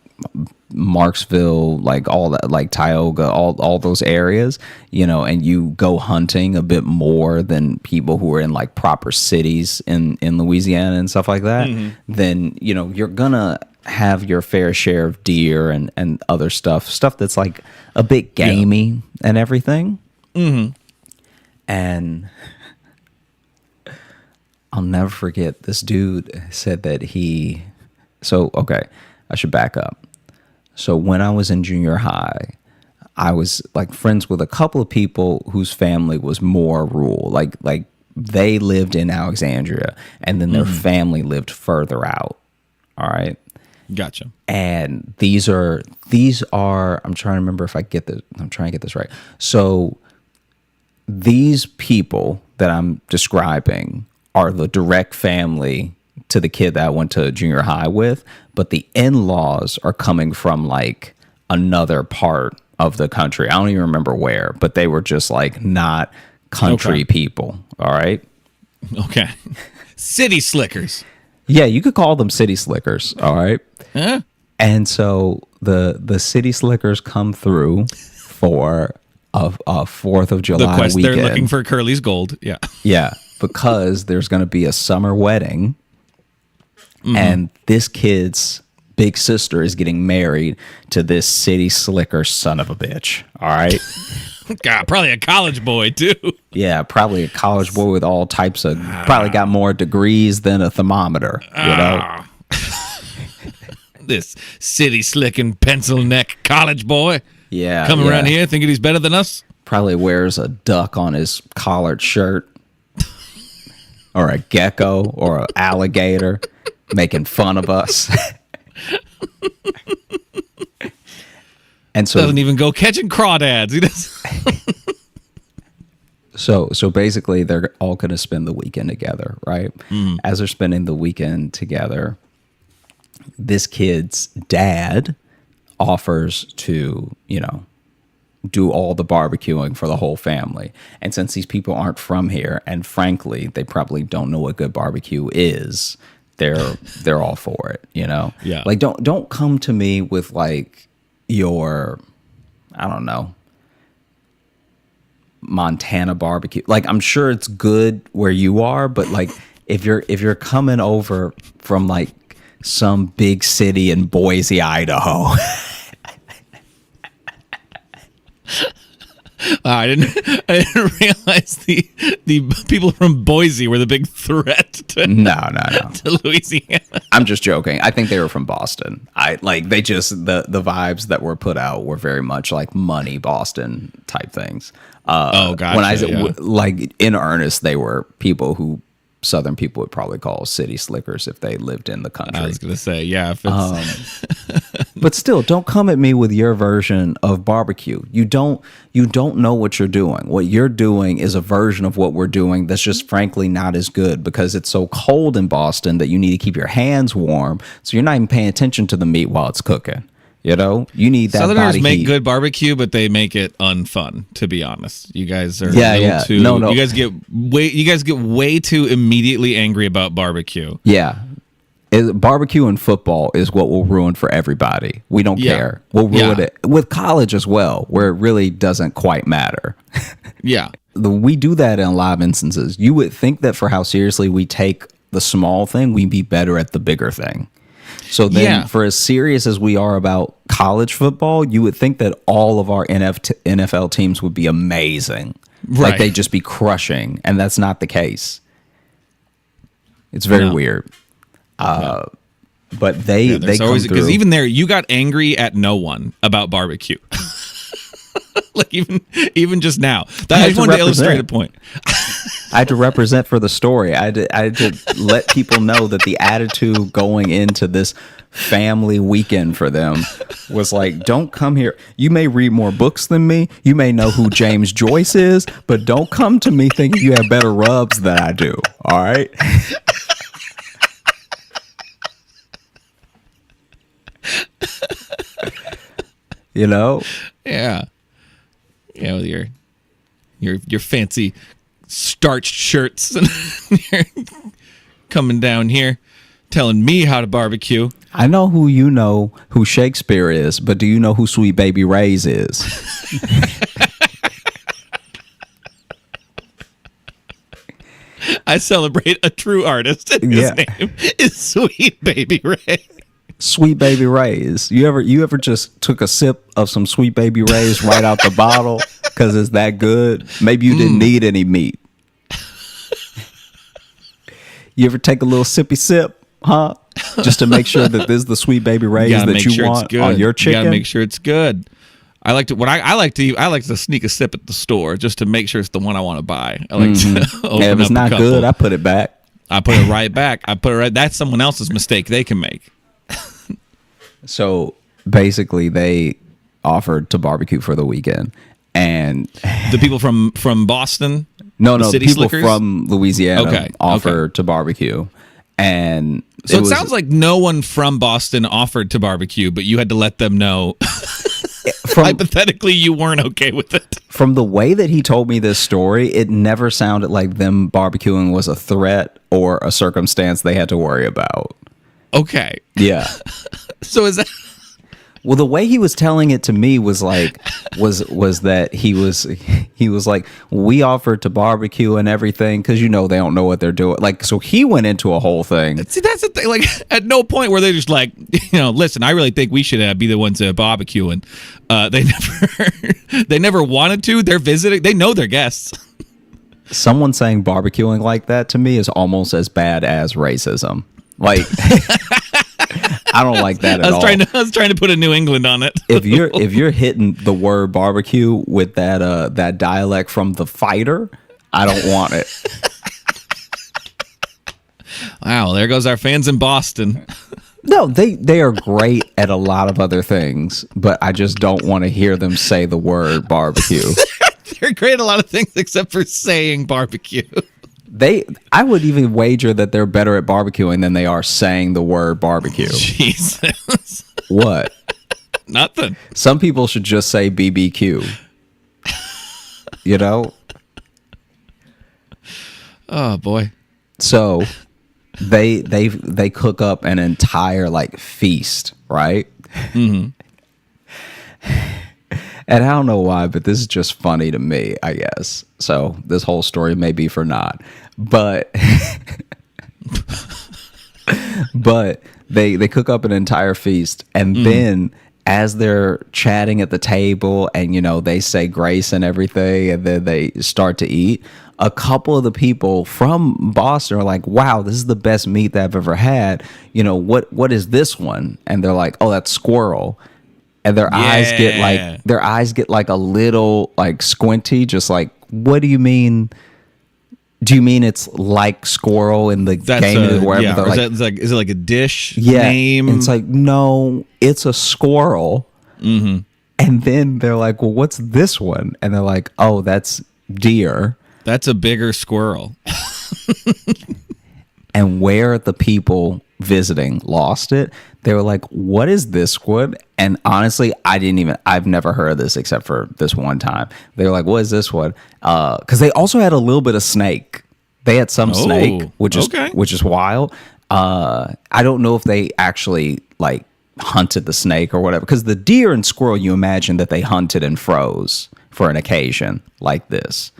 Marksville, like all that, like Tioga, all those areas, you know, and you go hunting a bit more than people who are in like proper cities in Louisiana and stuff like that, then, you know, you're gonna have your fair share of deer and other stuff that's like a bit gamey and everything. And I'll never forget, this dude said that okay, I should back up. So when I was in junior high, I was like friends with a couple of people whose family was more rural. Like they lived in Alexandria and then their family lived further out. All right. Gotcha. And these are I'm trying to remember if I'm trying to get this right. So these people that I'm describing are the direct family to the kid that I went to junior high with, but the in-laws are coming from like another part of the country. I don't even remember where, but they were just like not country people. All right. Okay. City slickers. Yeah, you could call them city slickers. All right. Huh? And so the city slickers come through for a 4th of July The quest, weekend. they're looking for Curly's gold. Yeah. Yeah, because there's going to be a summer wedding, and this kid's big sister is getting married to this city slicker son of a bitch. All right. God, probably a college boy too. Yeah, probably a college boy with all types of, probably got more degrees than a thermometer, you know? This city slicking pencil neck college boy. Yeah. Coming yeah. around here thinking he's better than us. Probably wears a duck on his collared shirt, or a gecko, or an alligator, making fun of us. And so Doesn't even go catching crawdads. He does. So basically, they're all going to spend the weekend together, right? As they're spending the weekend together, this kid's dad offers to, you know, do all the barbecuing for the whole family. And since these people aren't from here, and frankly, they probably don't know what good barbecue is, they're all for it, you know? Yeah. Like, don't come to me with like your, I don't know, Montana barbecue. Like, I'm sure it's good where you are, but like if you're coming over from like some big city in Boise, Idaho, I didn't realize the people from Boise were the big threat to, No. to Louisiana. I'm just joking. I think they were from Boston. They just the vibes that were put out were very much like money Boston type things. Gotcha. When I said like in earnest, they were people who Southern people would probably call city slickers if they lived in the country. I was gonna say, yeah. If it's, But still, don't come at me with your version of barbecue. You don't know what you're doing. What you're doing is a version of what we're doing that's just frankly not as good because it's so cold in Boston that you need to keep your hands warm. So you're not even paying attention to the meat while it's cooking. You know, you need that Southerners body make heat. good barbecue, but they make it unfun. To be honest, you guys are too. No. You guys get way too immediately angry about barbecue. Yeah. Barbecue and football is what will ruin for everybody. We don't care. We'll ruin it with college as well, where it really doesn't quite matter. Yeah. We do that in live instances. You would think that for how seriously we take the small thing, we'd be better at the bigger thing. So then for as serious as we are about college football, you would think that all of our NFL teams would be amazing. Right. Like they'd just be crushing. And that's not the case. It's very weird. But they come always through. because even there, you got angry at no one about barbecue. Like even just now, I just wanted to illustrate a point. I had to represent for the story. I had to let people know that the attitude going into this family weekend for them was like, don't come here. You may read more books than me. You may know who James Joyce is, but don't come to me thinking you have better rubs than I do. All right. You know? Yeah. Yeah, with your fancy starched shirts and you're coming down here telling me how to barbecue. I know who Shakespeare is, but do you know who Sweet Baby Ray's is? I celebrate a true artist, and his name is Sweet Baby Ray. Sweet Baby Ray's. You ever just took a sip of some Sweet Baby Ray's right out the bottle because it's that good? Maybe you didn't need any meat. You ever take a little sippy sip, huh? Just to make sure that this is the Sweet Baby Ray's that you want on your chicken. You gotta make sure it's good. I like to sneak a sip at the store just to make sure it's the one I want to buy. I like to open if it's up not a couple. good, I put it back. I put it right back. That's someone else's mistake they can make. So basically, they offered to barbecue for the weekend, and The people from Boston. no, City people Slickers? from Louisiana offered Okay. to barbecue, and So it was- sounds like no one from Boston offered to barbecue, but you had to let them know. Hypothetically, you weren't okay with it. from the way that he told me this story, it never sounded like them barbecuing was a threat or a circumstance they had to worry about. Okay. Yeah. So is that... Well, the way he was telling it to me was like was that he was like, we offered to barbecue and everything because they don't know what they're doing. Like, so he went into a whole thing. See, that's the thing. Like, at no point were they just like, listen, I really think we should be the ones that barbecue. And they never wanted to. They're visiting. They know their guests. Someone saying barbecuing like that to me is almost as bad as racism. Like, I don't like that at all. I was trying to put a New England on it. if you're hitting the word barbecue with that dialect from The Fighter, I don't want it. Wow, there goes our fans in Boston. No, they are great at a lot of other things, but I just don't want to hear them say the word barbecue. They're great at a lot of things except for saying barbecue. I would even wager that they're better at barbecuing than they are saying the word barbecue. Jesus. What? Nothing. Some people should just say BBQ. You know? Oh boy. So they cook up an entire like feast, right? Mm-hmm. And I don't know why, but this is just funny to me, I guess. So this whole story may be for naught. But but they cook up an entire feast, and then as they're chatting at the table and, they say grace and everything, and then they start to eat, a couple of the people from Boston are like, wow, this is the best meat that I've ever had. What is this one? And they're like, oh, that's squirrel. And their eyes get like a little like squinty, just like, what do you mean? Do you mean it's like squirrel in the game? Yeah. Is it like a dish name? And it's like, no, it's a squirrel. Mm-hmm. And then they're like, well, what's this one? And they're like, oh, that's deer. That's a bigger squirrel. And where the people visiting lost it, they were like, what is this one? And honestly, I've never heard of this except for this one time. They were like, what is this one? Because they also had a little bit of snake. They had some snake, which is wild. I don't know if they actually like hunted the snake or whatever, because the deer and squirrel, you imagine that they hunted and froze for an occasion like this.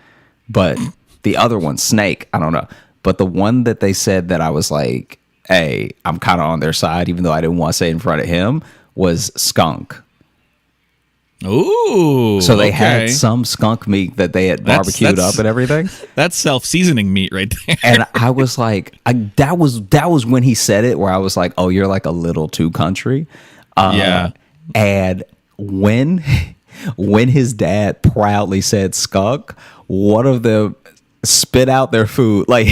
But the other one, snake, I don't know. But the one that they said that I was like, hey, I'm kind of on their side, even though I didn't want to say it in front of him, was skunk. Ooh. So they had some skunk meat that they had barbecued up and everything. That's self-seasoning meat right there. And I was like, that was when he said it, where I was like, oh, you're like a little too country. Yeah. And when his dad proudly said skunk, one of them spit out their food, like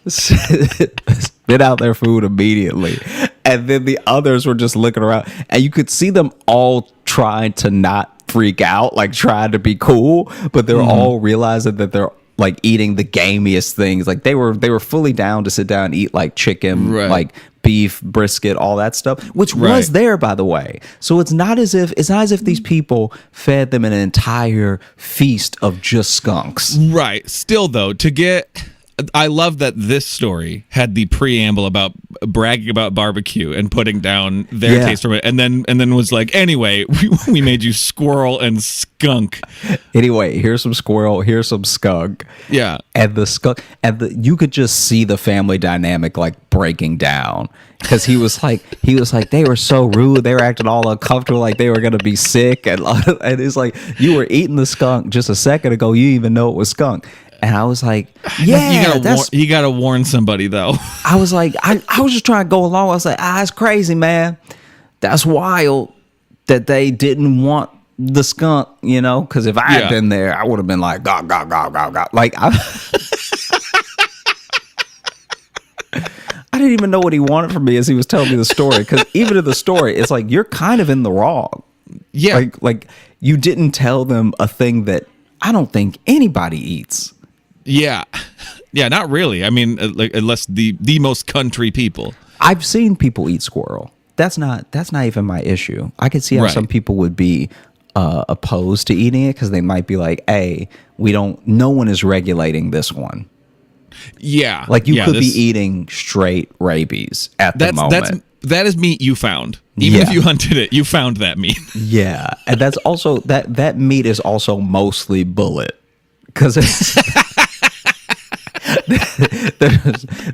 spit out their food immediately. And then the others were just looking around, and you could see them all trying to not freak out, like trying to be cool, but they're all realizing that they're like eating the gamiest things. Like they were fully down to sit down and eat like chicken, like beef, brisket, all that stuff, which was there, by the way. So it's not as if these people fed them an entire feast of just skunks. Right. Still though, I love that this story had the preamble about bragging about barbecue and putting down their taste from it, and then was like, anyway, we made you squirrel and skunk. Anyway, here's some squirrel, here's some skunk. Yeah, and the skunk, you could just see the family dynamic like breaking down, because he was like they were so rude, they were acting all uncomfortable, like they were gonna be sick, and it's like, you were eating the skunk just a second ago, you didn't even know it was skunk. And I was like, yeah, you gotta warn somebody though. I was like, I was just trying to go along. I was like, it's crazy, man. That's wild that they didn't want the skunk, because if I had been there, I would have been like, gah, gah, gah, gah, gah. Like, I didn't even know what he wanted from me as he was telling me the story. Because even in the story, it's like, you're kind of in the wrong. Yeah. Like you didn't tell them a thing that I don't think anybody eats. Yeah, not really. I mean, like, unless the most country people. I've seen people eat squirrel. That's not even my issue. I could see how some people would be opposed to eating it, because they might be like, hey, no one is regulating this one. Yeah. Like you could be eating straight rabies at the moment. That is meat you found. Even if you hunted it, you found that meat. Yeah. And that's also, that meat is also mostly bullet. Because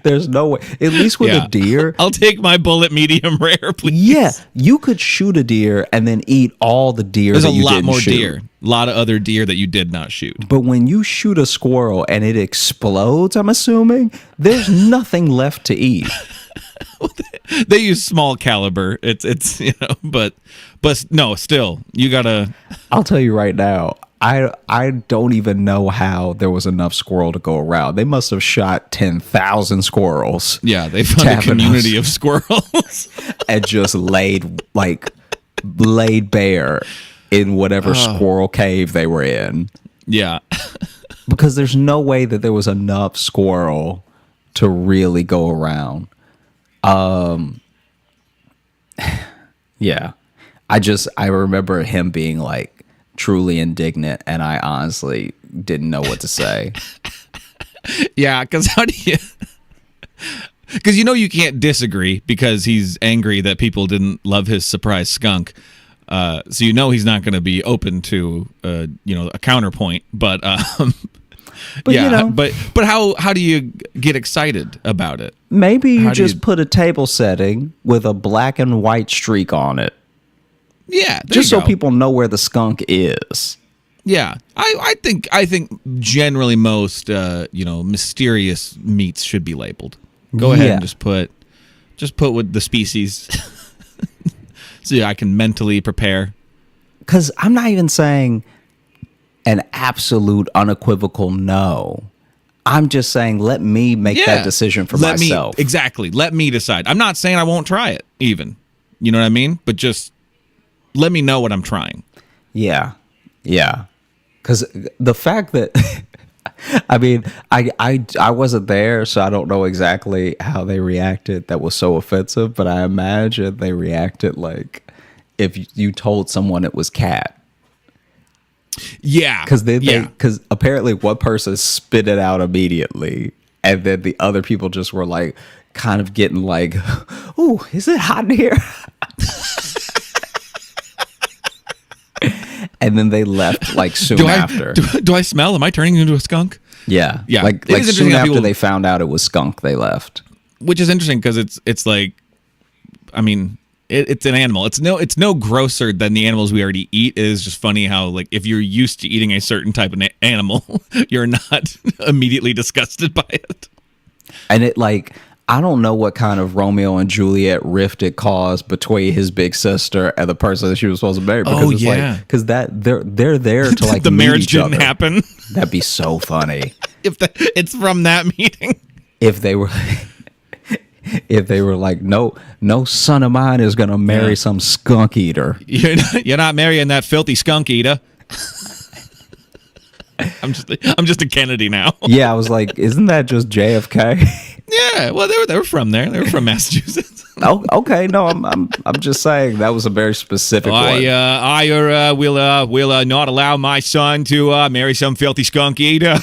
there's no way, at least with a deer. I'll take my bullet medium rare, please. Yeah, you could shoot a deer and then eat all the deer. There's that you didn't shoot. There's a lot more deer, a lot of other deer that you did not shoot. But when you shoot a squirrel and it explodes, I'm assuming there's nothing left to eat. They use small caliber. It's but no, still you gotta. I'll tell you right now. I don't even know how there was enough squirrel to go around. They must have shot 10,000 squirrels. Yeah, they found a community of squirrels and just laid bare in whatever squirrel cave they were in. Yeah, because there's no way that there was enough squirrel to really go around. Yeah, I remember him being like truly indignant, and I honestly didn't know what to say. Yeah, because how do you? Because you can't disagree, because he's angry that people didn't love his surprise skunk. So he's not going to be open to a counterpoint. But But yeah, you know, but how do you get excited about it? maybe you how do just you- put a table setting with a black and white streak on it, Yeah, just so people know where the skunk is. Yeah, I think generally most mysterious meats should be labeled. Go ahead and just put with the species, so I can mentally prepare. Because I'm not even saying an absolute unequivocal no. I'm just saying let me make that decision for myself. Exactly. Let me decide. I'm not saying I won't try it even. You know what I mean? But just let me know what I'm trying. Yeah. Yeah. Because the fact that, I mean, I wasn't there, so I don't know exactly how they reacted. That was so offensive, but I imagine they reacted like if you told someone it was cat. Yeah. Because apparently one person spit it out immediately, and then the other people just were like, kind of getting like, "Ooh, is it hot in here?" And then they left like soon after. Do I smell? Am I turning into a skunk? Yeah. Yeah. Like It is soon interesting how after people- they found out it was skunk, they left. Which is interesting because it's like, I mean, it's an animal. It's no grosser than the animals we already eat. It is just funny how like if you're used to eating a certain type of animal, you're not immediately disgusted by it. And it like, I don't know what kind of Romeo and Juliet rift it caused between his big sister and the person that she was supposed to marry. Because it's like, because that they're there to like the meet marriage each didn't other. happen. That'd be so funny It's from that meeting. if they were. If they were like, no son of mine is gonna marry some skunk eater. You're not marrying that filthy skunk eater. I'm just a Kennedy now. Yeah, I was like, isn't that just JFK? Yeah, well they were from there. They were from Massachusetts. Oh, okay, no, I'm just saying that was a very specific one. I will not allow my son to marry some filthy skunk eater.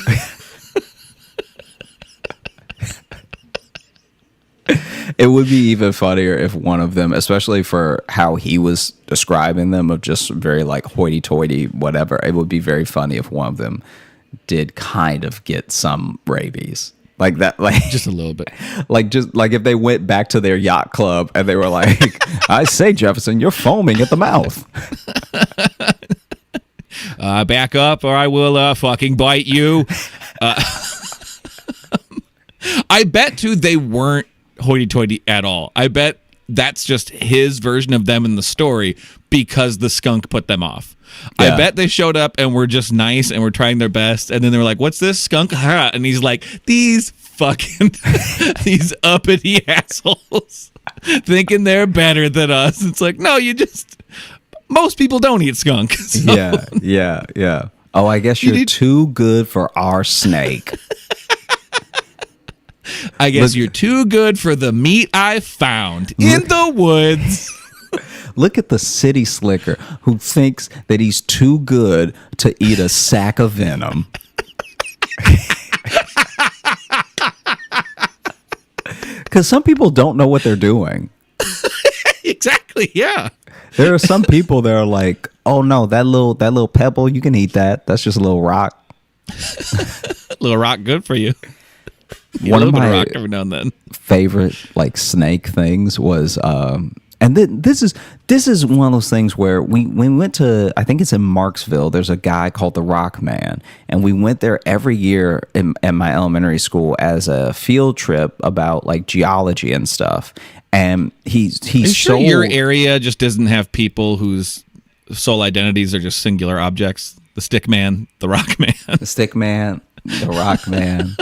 It would be even funnier if one of them, especially for how he was describing them, of just very like hoity-toity, whatever. It would be very funny if one of them did kind of get some rabies, like that, like Just a little bit. just like if they went back to their yacht club and they were like, "I say, Jefferson, you're foaming at the mouth." Back up, or I will fucking bite you. I bet too they weren't hoity-toity at all. I bet that's just his version of them in the story because the skunk put them off. Yeah. I bet they showed up and were just nice and were trying their best, and then they were like, "What's this skunk?" And he's like, "These fucking these uppity assholes thinking they're better than us." It's like, no, most people don't eat skunk. So. Yeah. Oh, I guess you're too good for our snake. I guess you're too good for the meat I found in the woods. Look at the city slicker who thinks that he's too good to eat a sack of venom. Because some people don't know what they're doing. Exactly, yeah. There are some people that are like, "Oh no, that little pebble, you can eat that. That's just a little rock." Little rock, good for you. One a of little bit my of rock every now and then. favorite like snake things was and then this is one of those things where we went to, I think it's in Marksville, there's a guy called the Rock Man, and we went there every year at my elementary school as a field trip about like geology and stuff. And he's Are you sure so your area just doesn't have people whose sole identities are just singular objects? The stick man, the rock man, the stick man, the rock man.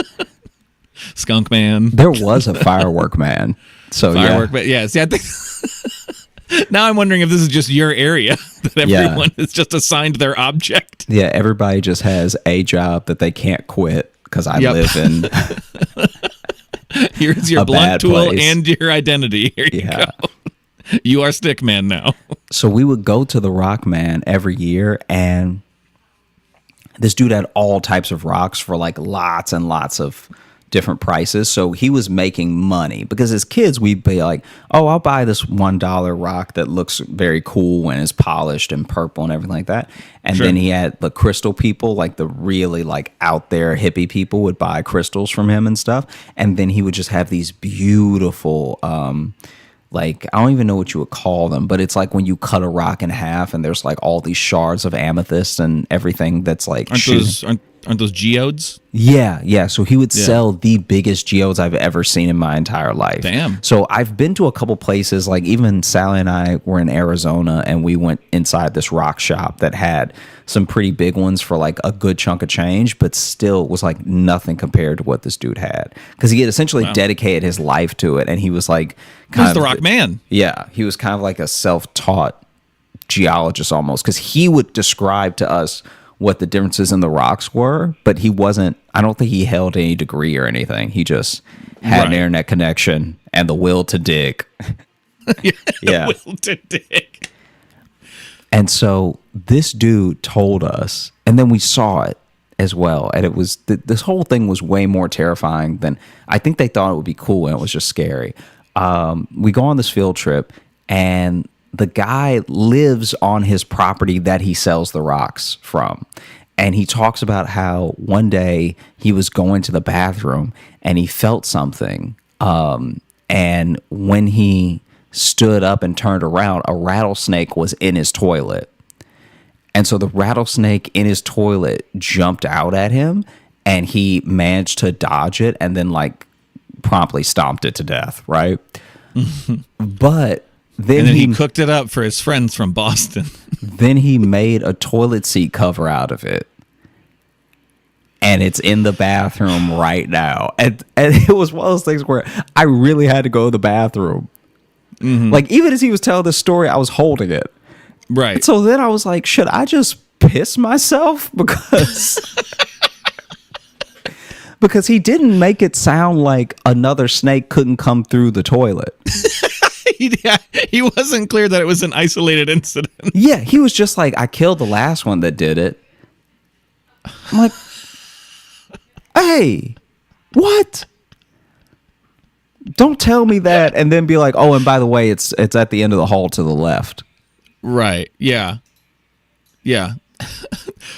skunk man. There was a firework man. So Firework man. Yeah, see, I think now I'm wondering if this is just your area that everyone is just assigned their object. yeah, everybody just has a job that they can't quit because I Yep. live in Here's your a blunt bad tool place. and your identity. Here you go. You are stick man now. So we would go to the Rock Man every year, and this dude had all types of rocks for like lots and lots of different prices. So he was making money because as kids, we'd be like, oh, I'll buy this $1 rock that looks very cool and is polished and purple and everything like that. And then he had the crystal people, like the really like out there hippie people would buy crystals from him and stuff. And then he would just have these beautiful, like, I don't even know what you would call them, but it's like when you cut a rock in half and there's like all these shards of amethyst and everything that's like aren't those geodes? Yeah. So he would sell the biggest geodes I've ever seen in my entire life. Damn. So I've been to a couple places, like even Sally and I were in Arizona and we went inside this rock shop that had some pretty big ones for like a good chunk of change, but still was like nothing compared to what this dude had. Because he had essentially dedicated his life to it, and he was like He's the rock man. Yeah, he was kind of like a self-taught geologist almost, because he would describe to us what the differences in the rocks were, but he wasn't, I don't think he held any degree or anything. He just had an internet connection and the will to dig. The will to dig. And so this dude told us, and then we saw it as well, and it was, this whole thing was way more terrifying than, I think they thought it would be cool, and it was just scary. We go on this field trip, and the guy lives on his property that he sells the rocks from. And he talks about how one day he was going to the bathroom and he felt something. And when he stood up and turned around, a rattlesnake was in his toilet. And so the rattlesnake in his toilet jumped out at him, and he managed to dodge it and then like promptly stomped it to death, right? But then he cooked it up for his friends from Boston. Then he made a toilet seat cover out of it. And it's in the bathroom right now. And it was one of those things where I really had to go to the bathroom. Like, even as he was telling this story, I was holding it. Right. And so then I was like, should I just piss myself? Because he didn't make it sound like another snake couldn't come through the toilet. He wasn't clear that it was an isolated incident. Yeah, he was just like, I killed the last one that did it. I'm like, hey, what? Don't tell me that and then be like, oh, and by the way, it's at the end of the hall to the left. Right. Yeah.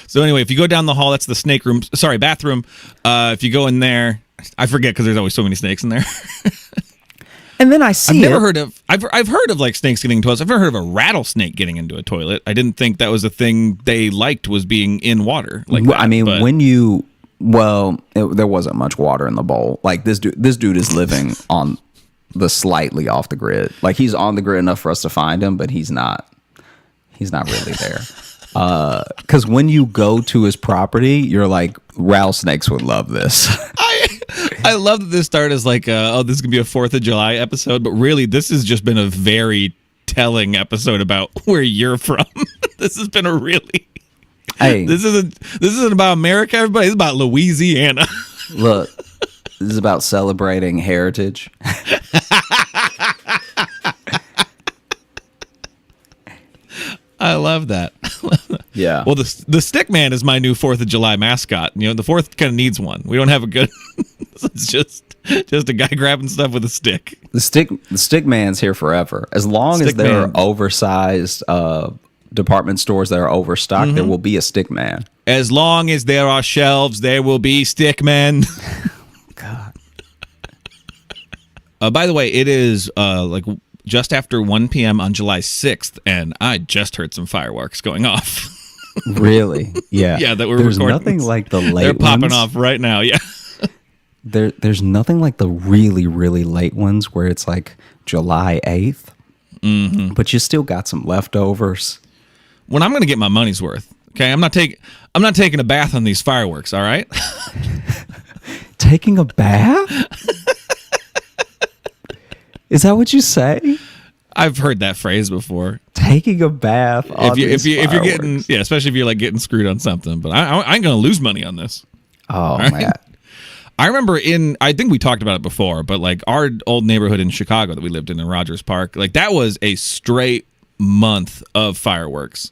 So anyway, if you go down the hall, that's the snake room. Sorry, bathroom. If you go in there, I forget because there's always so many snakes in there. And then I see I've heard of like snakes getting into toilets. I've never heard of a rattlesnake getting into a toilet. I didn't think that was a thing they liked, was being in water. Like that, I mean, there wasn't much water in the bowl. Like this dude is living on the slightly off the grid. Like he's on the grid enough for us to find him, but he's not really there. Because when you go to his property, you're like, rattlesnakes would love this. I love that this started as like, this is going to be a 4th of July episode, but really this has just been a very telling episode about where you're from. This has been a really... Hey, this isn't about America, everybody. It's about Louisiana. Look, this is about celebrating heritage. I love that. Yeah. Well, the stick man is my new 4th of July mascot. You know, the 4th kind of needs one. We don't have a good. It's just a guy grabbing stuff with a stick. The stick man's here forever. As long as there are oversized department stores that are overstocked, there will be a stick man. As long as there are shelves, there will be stick men. God. By the way, it is like just after 1 p.m. on July 6th, and I just heard some fireworks going off. Really? Yeah. Yeah, that we're There's recording. nothing like the late They're popping ones. off right now, yeah. There's nothing like the really, really late ones where it's like July 8th, but you still got some leftovers. When I'm going to get my money's worth, okay? I'm not taking a bath on these fireworks, all right? Taking a bath? Is that what you say? I've heard that phrase before. Taking a bath on If you're fireworks. getting, yeah, especially if you're like getting screwed on something. But I ain't going to lose money on this. Oh, right? man. I remember I think we talked about it before, but like our old neighborhood in Chicago that we lived in Rogers Park, like that was a straight month of fireworks.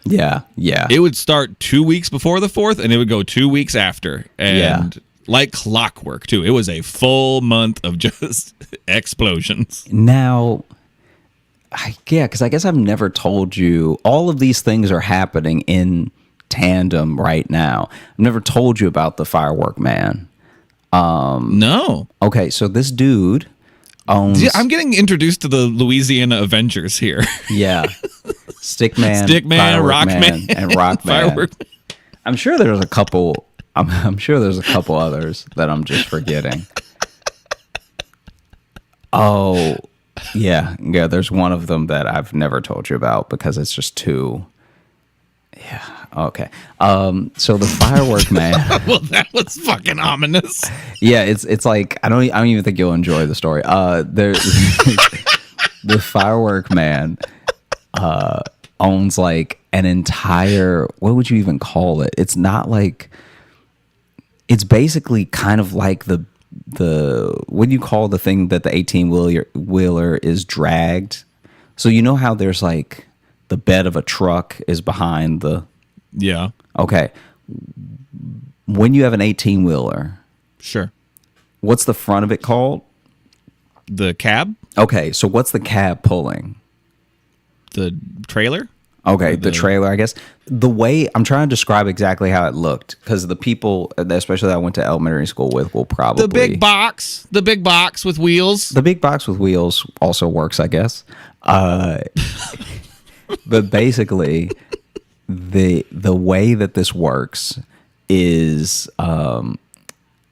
Yeah. It would start 2 weeks before the 4th, and it would go 2 weeks after. And like clockwork too. It was a full month of just explosions. Now, yeah, because I guess I've never told you all of these things are happening in tandem right now. I've never told you about the firework man. No. Okay, so this dude owns. Yeah, I'm getting introduced to the Louisiana Avengers here. Yeah, Stickman, Rockman, and Rockman. Firework. I'm sure there's a couple. I'm sure there's a couple others that I'm just forgetting. Oh, yeah. There's one of them that I've never told you about because it's just too. Yeah. Okay. So the firework man. Well, that was fucking ominous. Yeah. It's like I don't even think you'll enjoy the story. There, the firework man owns like an entire. What would you even call it? It's not like. It's basically kind of like the what do you call the thing that the 18-wheeler is dragged? So you know how there's like the bed of a truck is behind the. Yeah. Okay. When you have an 18-wheeler, Sure. what's the front of it called? The cab? Okay, so what's the cab pulling? The trailer? Okay, the trailer, I guess. The way I'm trying to describe exactly how it looked, because the people, especially that I went to elementary school with, will probably The big box with wheels. The big box with wheels also works, I guess. But basically, the way that this works is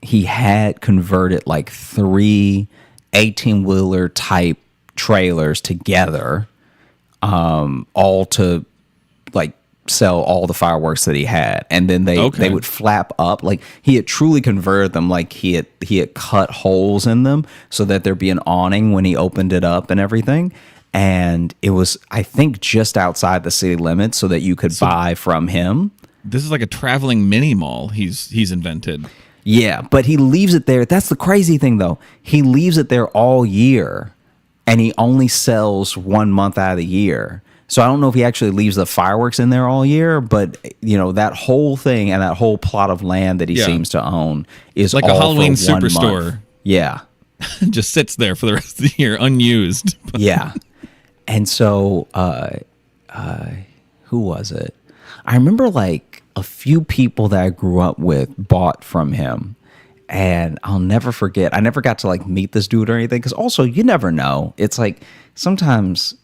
he had converted like 3 18-wheeler type trailers together, all to like sell all the fireworks that he had, and then they would flap up. Like he had truly converted them, like he had cut holes in them so that there'd be an awning when he opened it up and everything. And it was, I think, just outside the city limits so that you could buy from him. This is like a traveling mini mall he's invented. Yeah, but he leaves it there. That's the crazy thing, though. He leaves it there all year, and he only sells 1 month out of the year. So I don't know if he actually leaves the fireworks in there all year, but you know that whole thing and that whole plot of land that he seems to own is like all a Halloween for 1 month. superstore. Yeah, Just sits there for the rest of the year unused. yeah. And so, who was it? I remember like a few people that I grew up with bought from him. And I'll never forget, I never got to like meet this dude or anything. Because also, you never know. It's like sometimes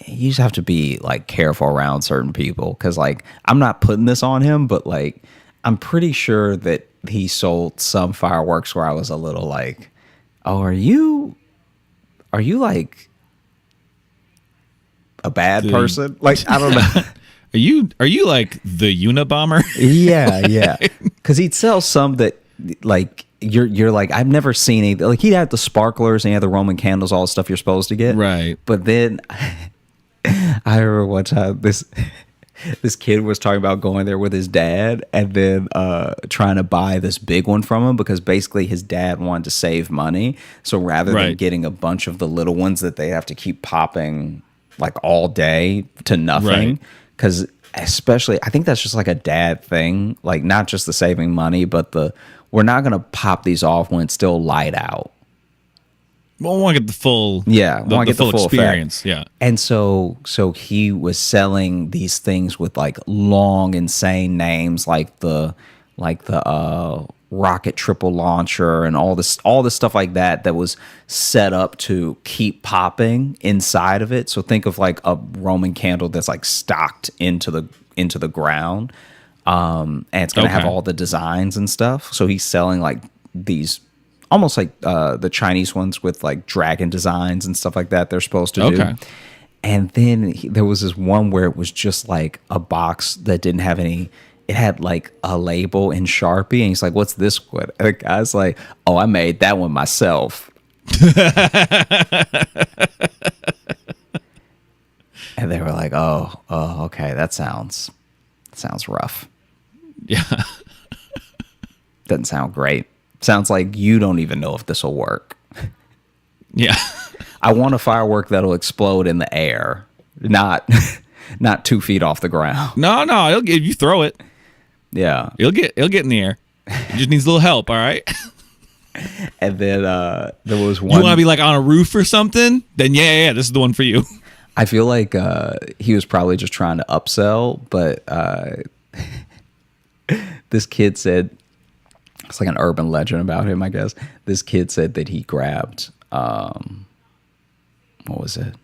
you just have to be like careful around certain people. Because like I'm not putting this on him, but like I'm pretty sure that he sold some fireworks where I was a little like, oh, are you like a bad person? Like, I don't know. Are you like the Unabomber? Yeah. Because he'd sell some that like you're like, I've never seen anything. Like he'd have the sparklers and he had the Roman candles, all the stuff you're supposed to get. Right. But then I remember one time this kid was talking about going there with his dad and then trying to buy this big one from him because basically his dad wanted to save money. So rather than getting a bunch of the little ones that they have to keep popping like all day to nothing, because especially I think that's just like a dad thing, like not just the saving money, but we're not going to pop these off when it's still light out. Well, I want to get the full the full experience. Effect. Yeah. And so he was selling these things with like long, insane names like the rocket triple launcher and all this stuff like that was set up to keep popping inside of it. So think of like a Roman candle that's like stocked into the ground. And it's going to have all the designs and stuff. So he's selling like these almost like the Chinese ones with like dragon designs and stuff like that they're supposed to do. And then there was this one where it was just like a box that didn't have any. It had like a label in Sharpie, and he's like, "What's this one?" And the guy's like, "Oh, I made that one myself." And they were like, "Oh, okay, that sounds rough." Yeah. Doesn't sound great. Sounds like you don't even know if this will work. Yeah. I want a firework that'll explode in the air, not 2 feet off the ground. No, if you throw it. Yeah. It'll get in the air. He just needs a little help, all right? And then there was one. You want to be like on a roof or something? Then yeah, this is the one for you. I feel like he was probably just trying to upsell, but this kid said, it's like an urban legend about him, I guess. This kid said that he grabbed, what was it?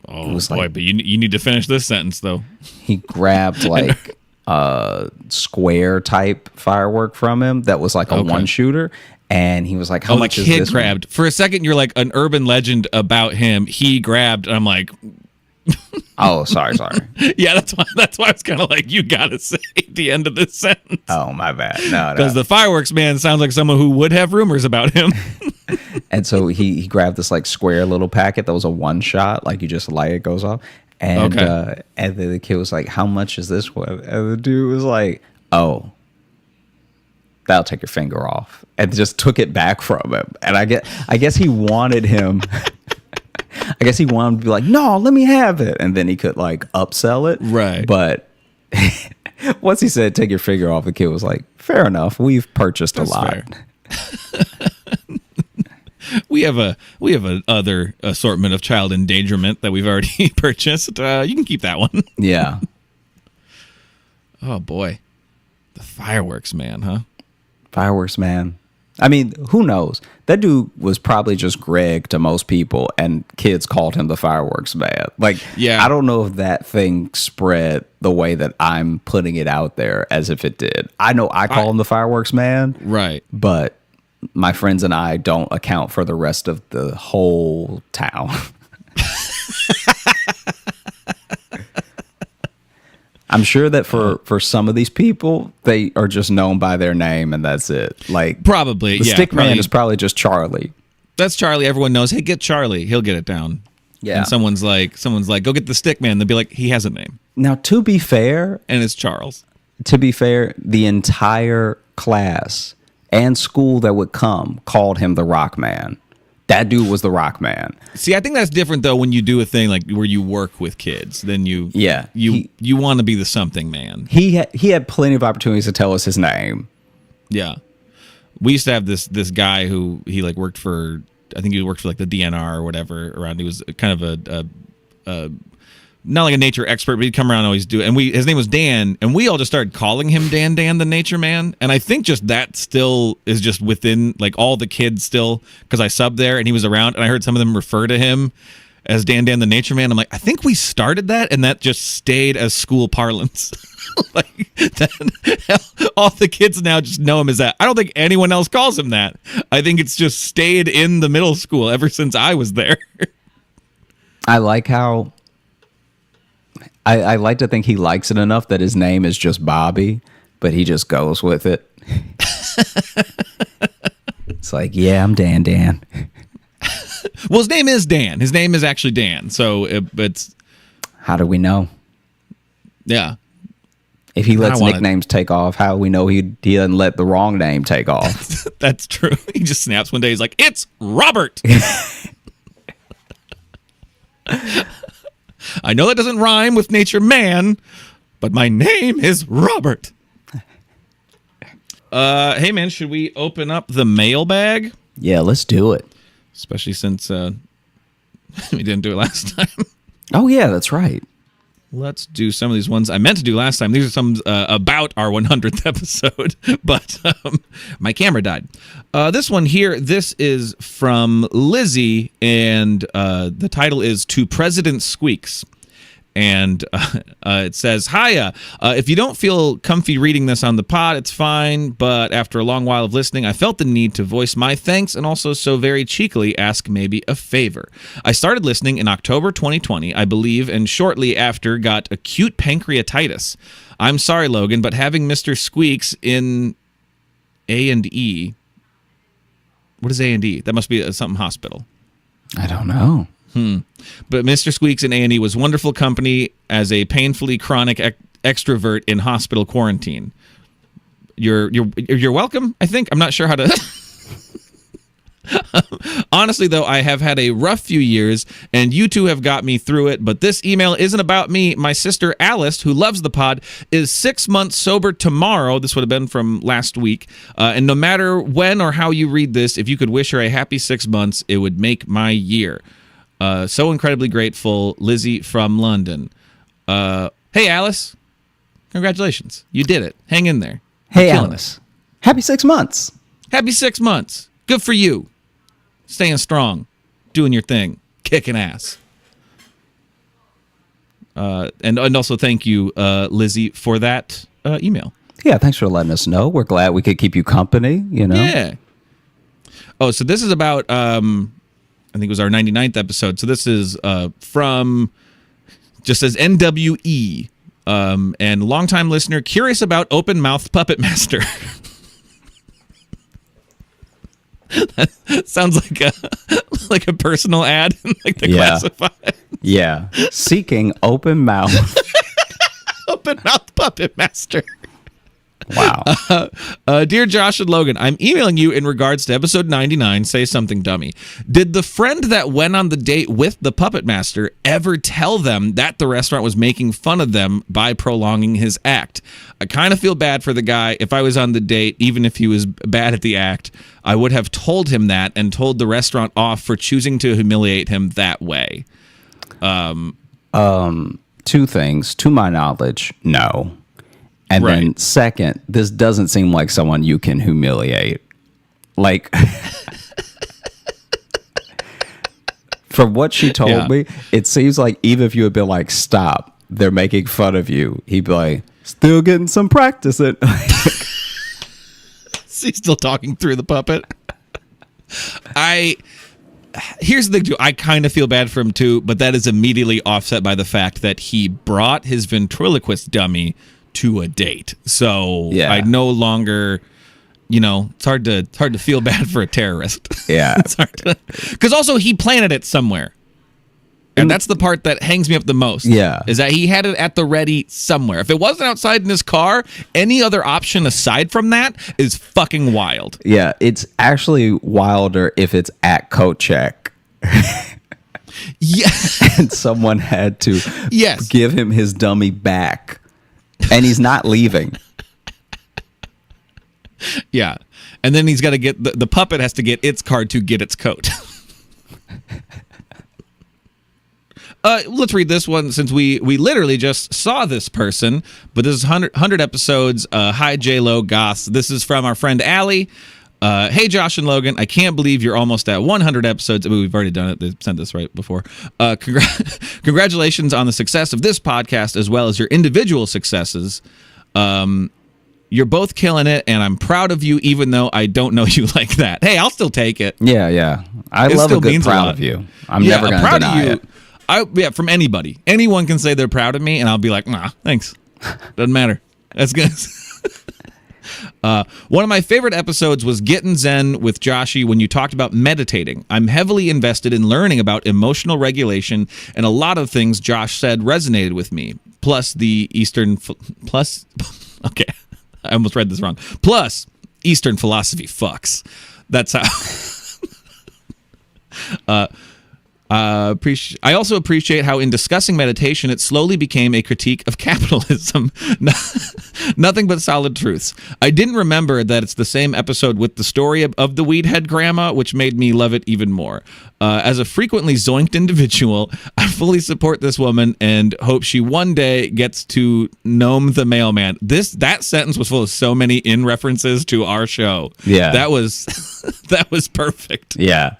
Oh, It was boy, like- but you need to finish this sentence, though. He grabbed like a square type firework from him that was like a Okay. one shooter. And he was like, how Oh, like much is kid this one? grabbed. For a second, you're like an urban legend about him. He grabbed, and I'm like, Oh, sorry. yeah, that's why I was kind of like, you gotta say the end of this sentence. Oh, my bad. No. Because the fireworks man sounds like someone who would have rumors about him. And so he grabbed this like square little packet that was a one shot, like you just light it goes off. And Okay. And then the kid was like, how much is this one? And the dude was like, oh, that'll take your finger off. And just took it back from him. And I guess he wanted him. I guess he wanted him to be like, no, let me have it. And then he could like upsell it. Right. But once he said take your finger off, the kid was like, fair enough. We've purchased That's a lot. fair. We have a other assortment of child endangerment that we've already purchased. You can keep that one. Yeah. Oh boy, the fireworks man, huh? Fireworks man. I mean, who knows? That dude was probably just Greg to most people, and kids called him the fireworks man. Like, Yeah. I don't know if that thing spread the way that I'm putting it out there as if it did. I know I call him the fireworks man, Right. but my friends and I don't account for the rest of the whole town. I'm sure that for some of these people, they are just known by their name and that's it. Like Probably, the yeah. stick man probably- is probably just Charlie. That's Charlie. Everyone knows. Hey, get Charlie. He'll get it down. Yeah. And someone's like, go get the stick man. They'll be like, he has a name, Now, to be fair, and it's Charles. the entire class and school that would come called him the Rock Man. That dude was the Rock Man. See, I think that's different though when you do a thing like where you work with kids. Then you want to be the something man. He had plenty of opportunities to tell us his name. Yeah. We used to have this guy who he like worked for. I think he worked for like the DNR or whatever around. He was kind of a not like a nature expert, but he'd come around and always do it. And his name was Dan, and we all just started calling him Dan the nature man. And I think just that still is just within like all the kids still, because I subbed there and he was around, and I heard some of them refer to him as Dan the nature man. I'm like, I think we started that, and that just stayed as school parlance. Like that, all the kids now just know him as that. I don't think anyone else calls him that. I think it's just stayed in the middle school ever since I was there. I like how I like to think he likes it enough that his name is just Bobby, but he just goes with it. It's like, yeah, I'm Dan. Well, his name is Dan. His name is actually Dan. So it's How do we know? yeah. If he lets I wanna- nicknames take off, how do we know he doesn't let the wrong name take off? That's true. He just snaps one day. He's like, "It's Robert." I know that doesn't rhyme with nature man, but my name is Robert. Hey man, should we open up the mailbag? Yeah, let's do it. Especially since we didn't do it last time. Oh, yeah, that's right. Let's do some of these ones I meant to do last time. These are some about our 100th episode, but my camera died. This one here, this is from Lizzie, and the title is To President Squeaks. And it says, Hiya. If you don't feel comfy reading this on the pod, it's fine. But after a long while of listening, I felt the need to voice my thanks and also so very cheekily ask maybe a favor. I started listening in October 2020, I believe, and shortly after got acute pancreatitis. I'm sorry, Logan, but having Mr. Squeaks in A&E. What is A&E? That must be something hospital. I don't know. But Mr. Squeaks in A&E was wonderful company as a painfully chronic extrovert in hospital quarantine. You're welcome, I think. I'm not sure how to Honestly, though, I have had a rough few years, and you two have got me through it. But this email isn't about me. My sister Alice, who loves the pod, is 6 months sober tomorrow. This would have been from last week. And no matter when or how you read this, if you could wish her a happy 6 months, it would make my year. So incredibly grateful, Lizzie from London. Hey, Alice. Congratulations. You did it. Hang in there. Hey, You're killing Alice. Happy 6 months. Happy 6 months. Good for you. Staying strong. Doing your thing. Kicking ass. And also thank you, Lizzie, for that email. Yeah, thanks for letting us know. We're glad we could keep you company, you know? Yeah. Oh, so this is about, I think it was our 99th episode. So this is from, just says NWE. And longtime listener, curious about open mouth puppet master. That sounds like a personal ad in like the classified. Yeah. Seeking open mouth. Open mouth puppet master. Wow. Dear Josh and Logan, I'm emailing you in regards to episode 99, Say Something Dummy. Did the friend that went on the date with the puppet master ever tell them that the restaurant was making fun of them by prolonging his act? I kind of feel bad for the guy. If I was on the date, even if he was bad at the act, I would have told him that and told the restaurant off for choosing to humiliate him that way. Two things. To my knowledge, no. And then second, this doesn't seem like someone you can humiliate. Like, from what she told me, it seems like even if you had been like, stop, they're making fun of you, he'd be like, still getting some practice in. He's still talking through the puppet. Here's the thing, too. I kind of feel bad for him, too, but that is immediately offset by the fact that he brought his ventriloquist dummy to a date. So I no longer, it's hard to feel bad for a terrorist. Yeah. It's hard to, because also he planted it somewhere. And that's the part that hangs me up the most. Yeah. Is that he had it at the ready somewhere. If it wasn't outside in his car, any other option aside from that is fucking wild. Yeah. It's actually wilder if it's at coat check. Yeah. And someone had to give him his dummy back. And he's not leaving. Yeah. And then he's got to get, the puppet has to get its card to get its coat. Let's read this one since we literally just saw this person, but this is 100 episodes. Hi, J-Lo Goths. This is from our friend Allie. Hey, Josh and Logan, I can't believe you're almost at 100 episodes. I mean, we've already done it. They sent this right before. Congratulations on the success of this podcast as well as your individual successes. You're both killing it, and I'm proud of you, even though I don't know you like that. Hey, I'll still take it. Yeah. I love a good proud of you. I'm never going to deny it. From anybody. Anyone can say they're proud of me, and I'll be like, nah, thanks. Doesn't matter. That's good. One of my favorite episodes was Getting Zen with Joshy when you talked about meditating. I'm heavily invested in learning about emotional regulation, and a lot of things Josh said resonated with me. Plus okay, I almost read this wrong. Plus, Eastern philosophy fucks. That's how... I also appreciate how in discussing meditation, it slowly became a critique of capitalism. Nothing but solid truths. I didn't remember that it's the same episode with the story of the weed head grandma, which made me love it even more. As a frequently zoinked individual, I fully support this woman and hope she one day gets to gnome the mailman. That sentence was full of so many in references to our show. Yeah. That was perfect. Yeah.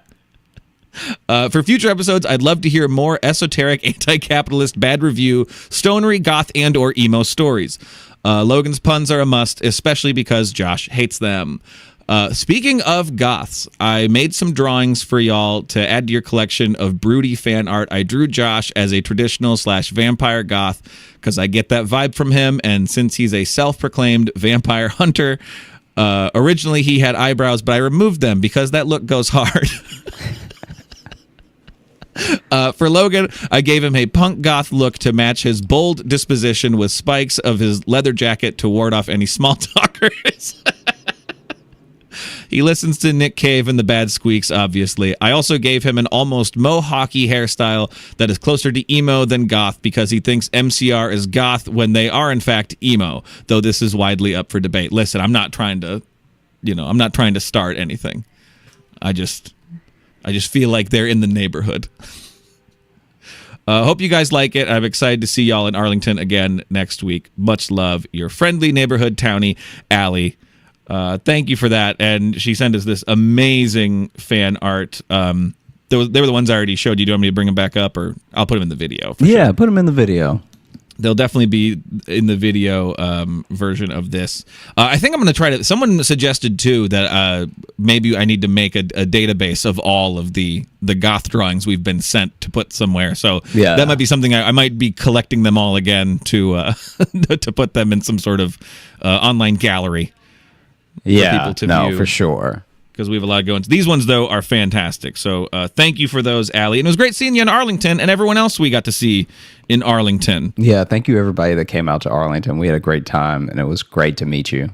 For future episodes, I'd love to hear more esoteric, anti-capitalist, bad review, stonery, goth, and or emo stories. Logan's puns are a must, especially because Josh hates them. Speaking of goths, I made some drawings for y'all to add to your collection of broody fan art. I drew Josh as a traditional / vampire goth because I get that vibe from him, and since he's a self-proclaimed vampire hunter, originally he had eyebrows, but I removed them because that look goes hard. For Logan, I gave him a punk goth look to match his bold disposition with spikes of his leather jacket to ward off any small talkers. He listens to Nick Cave and the Bad Squeaks, obviously. I also gave him an almost mohawky hairstyle that is closer to emo than goth because he thinks MCR is goth when they are, in fact, emo, though this is widely up for debate. Listen, I'm not trying to start anything. I just feel like they're in the neighborhood. Hope you guys like it. I'm excited to see y'all in Arlington again next week. Much love, your friendly neighborhood townie, Allie. Thank you for that. And she sent us this amazing fan art. They were the ones I already showed you. Do you want me to bring them back up, or I'll put them in the video? Sure. Put them in the video. They'll definitely be in the video version of this. I think I'm going to try to... Someone suggested, too, that maybe I need to make a database of all of the goth drawings we've been sent to put somewhere. So that might be something I might be collecting them all again to to put them in some sort of online gallery for people to view. For sure. Because we have a lot going. These ones, though, are fantastic. So thank you for those, Allie. And it was great seeing you in Arlington and everyone else we got to see in Arlington. Yeah, thank you, everybody that came out to Arlington. We had a great time, and it was great to meet you.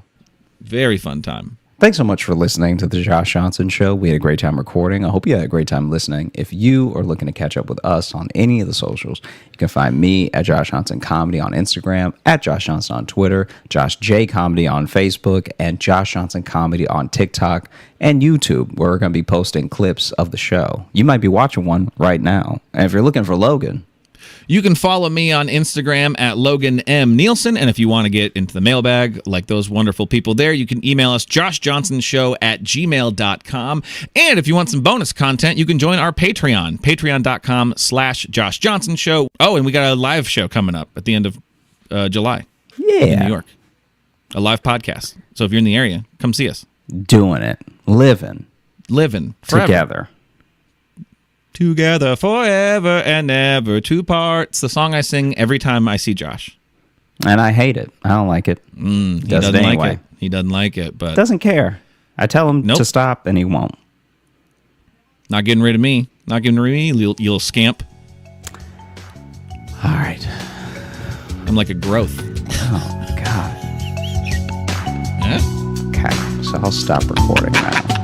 Very fun time. Thanks so much for listening to the Josh Johnson Show. We had a great time recording. I hope you had a great time listening. If you are looking to catch up with us on any of the socials, you can find me at Josh Johnson Comedy on Instagram, at Josh Johnson on Twitter, Josh J Comedy on Facebook, and Josh Johnson Comedy on TikTok and YouTube, where we're going to be posting clips of the show. You might be watching one right now. And if you're looking for Logan, you can follow me on Instagram at Logan M. Nielsen. And if you want to get into the mailbag like those wonderful people there, you can email us joshjohnsonshow@gmail.com. And if you want some bonus content, you can join our Patreon, patreon.com/Josh Johnson Show. Oh, and we got a live show coming up at the end of July in New York. A live podcast. So if you're in the area, come see us. Doing it. Living forever. Together forever and never to part. It's the song I sing every time I see Josh. And I hate it. I don't like it. He doesn't like it. He doesn't like it, but doesn't care. I tell him to stop, and he won't. Not getting rid of me. Not getting rid of me, you little scamp. All right. I'm like a growth. Oh, God. Yeah? Okay, so I'll stop recording now.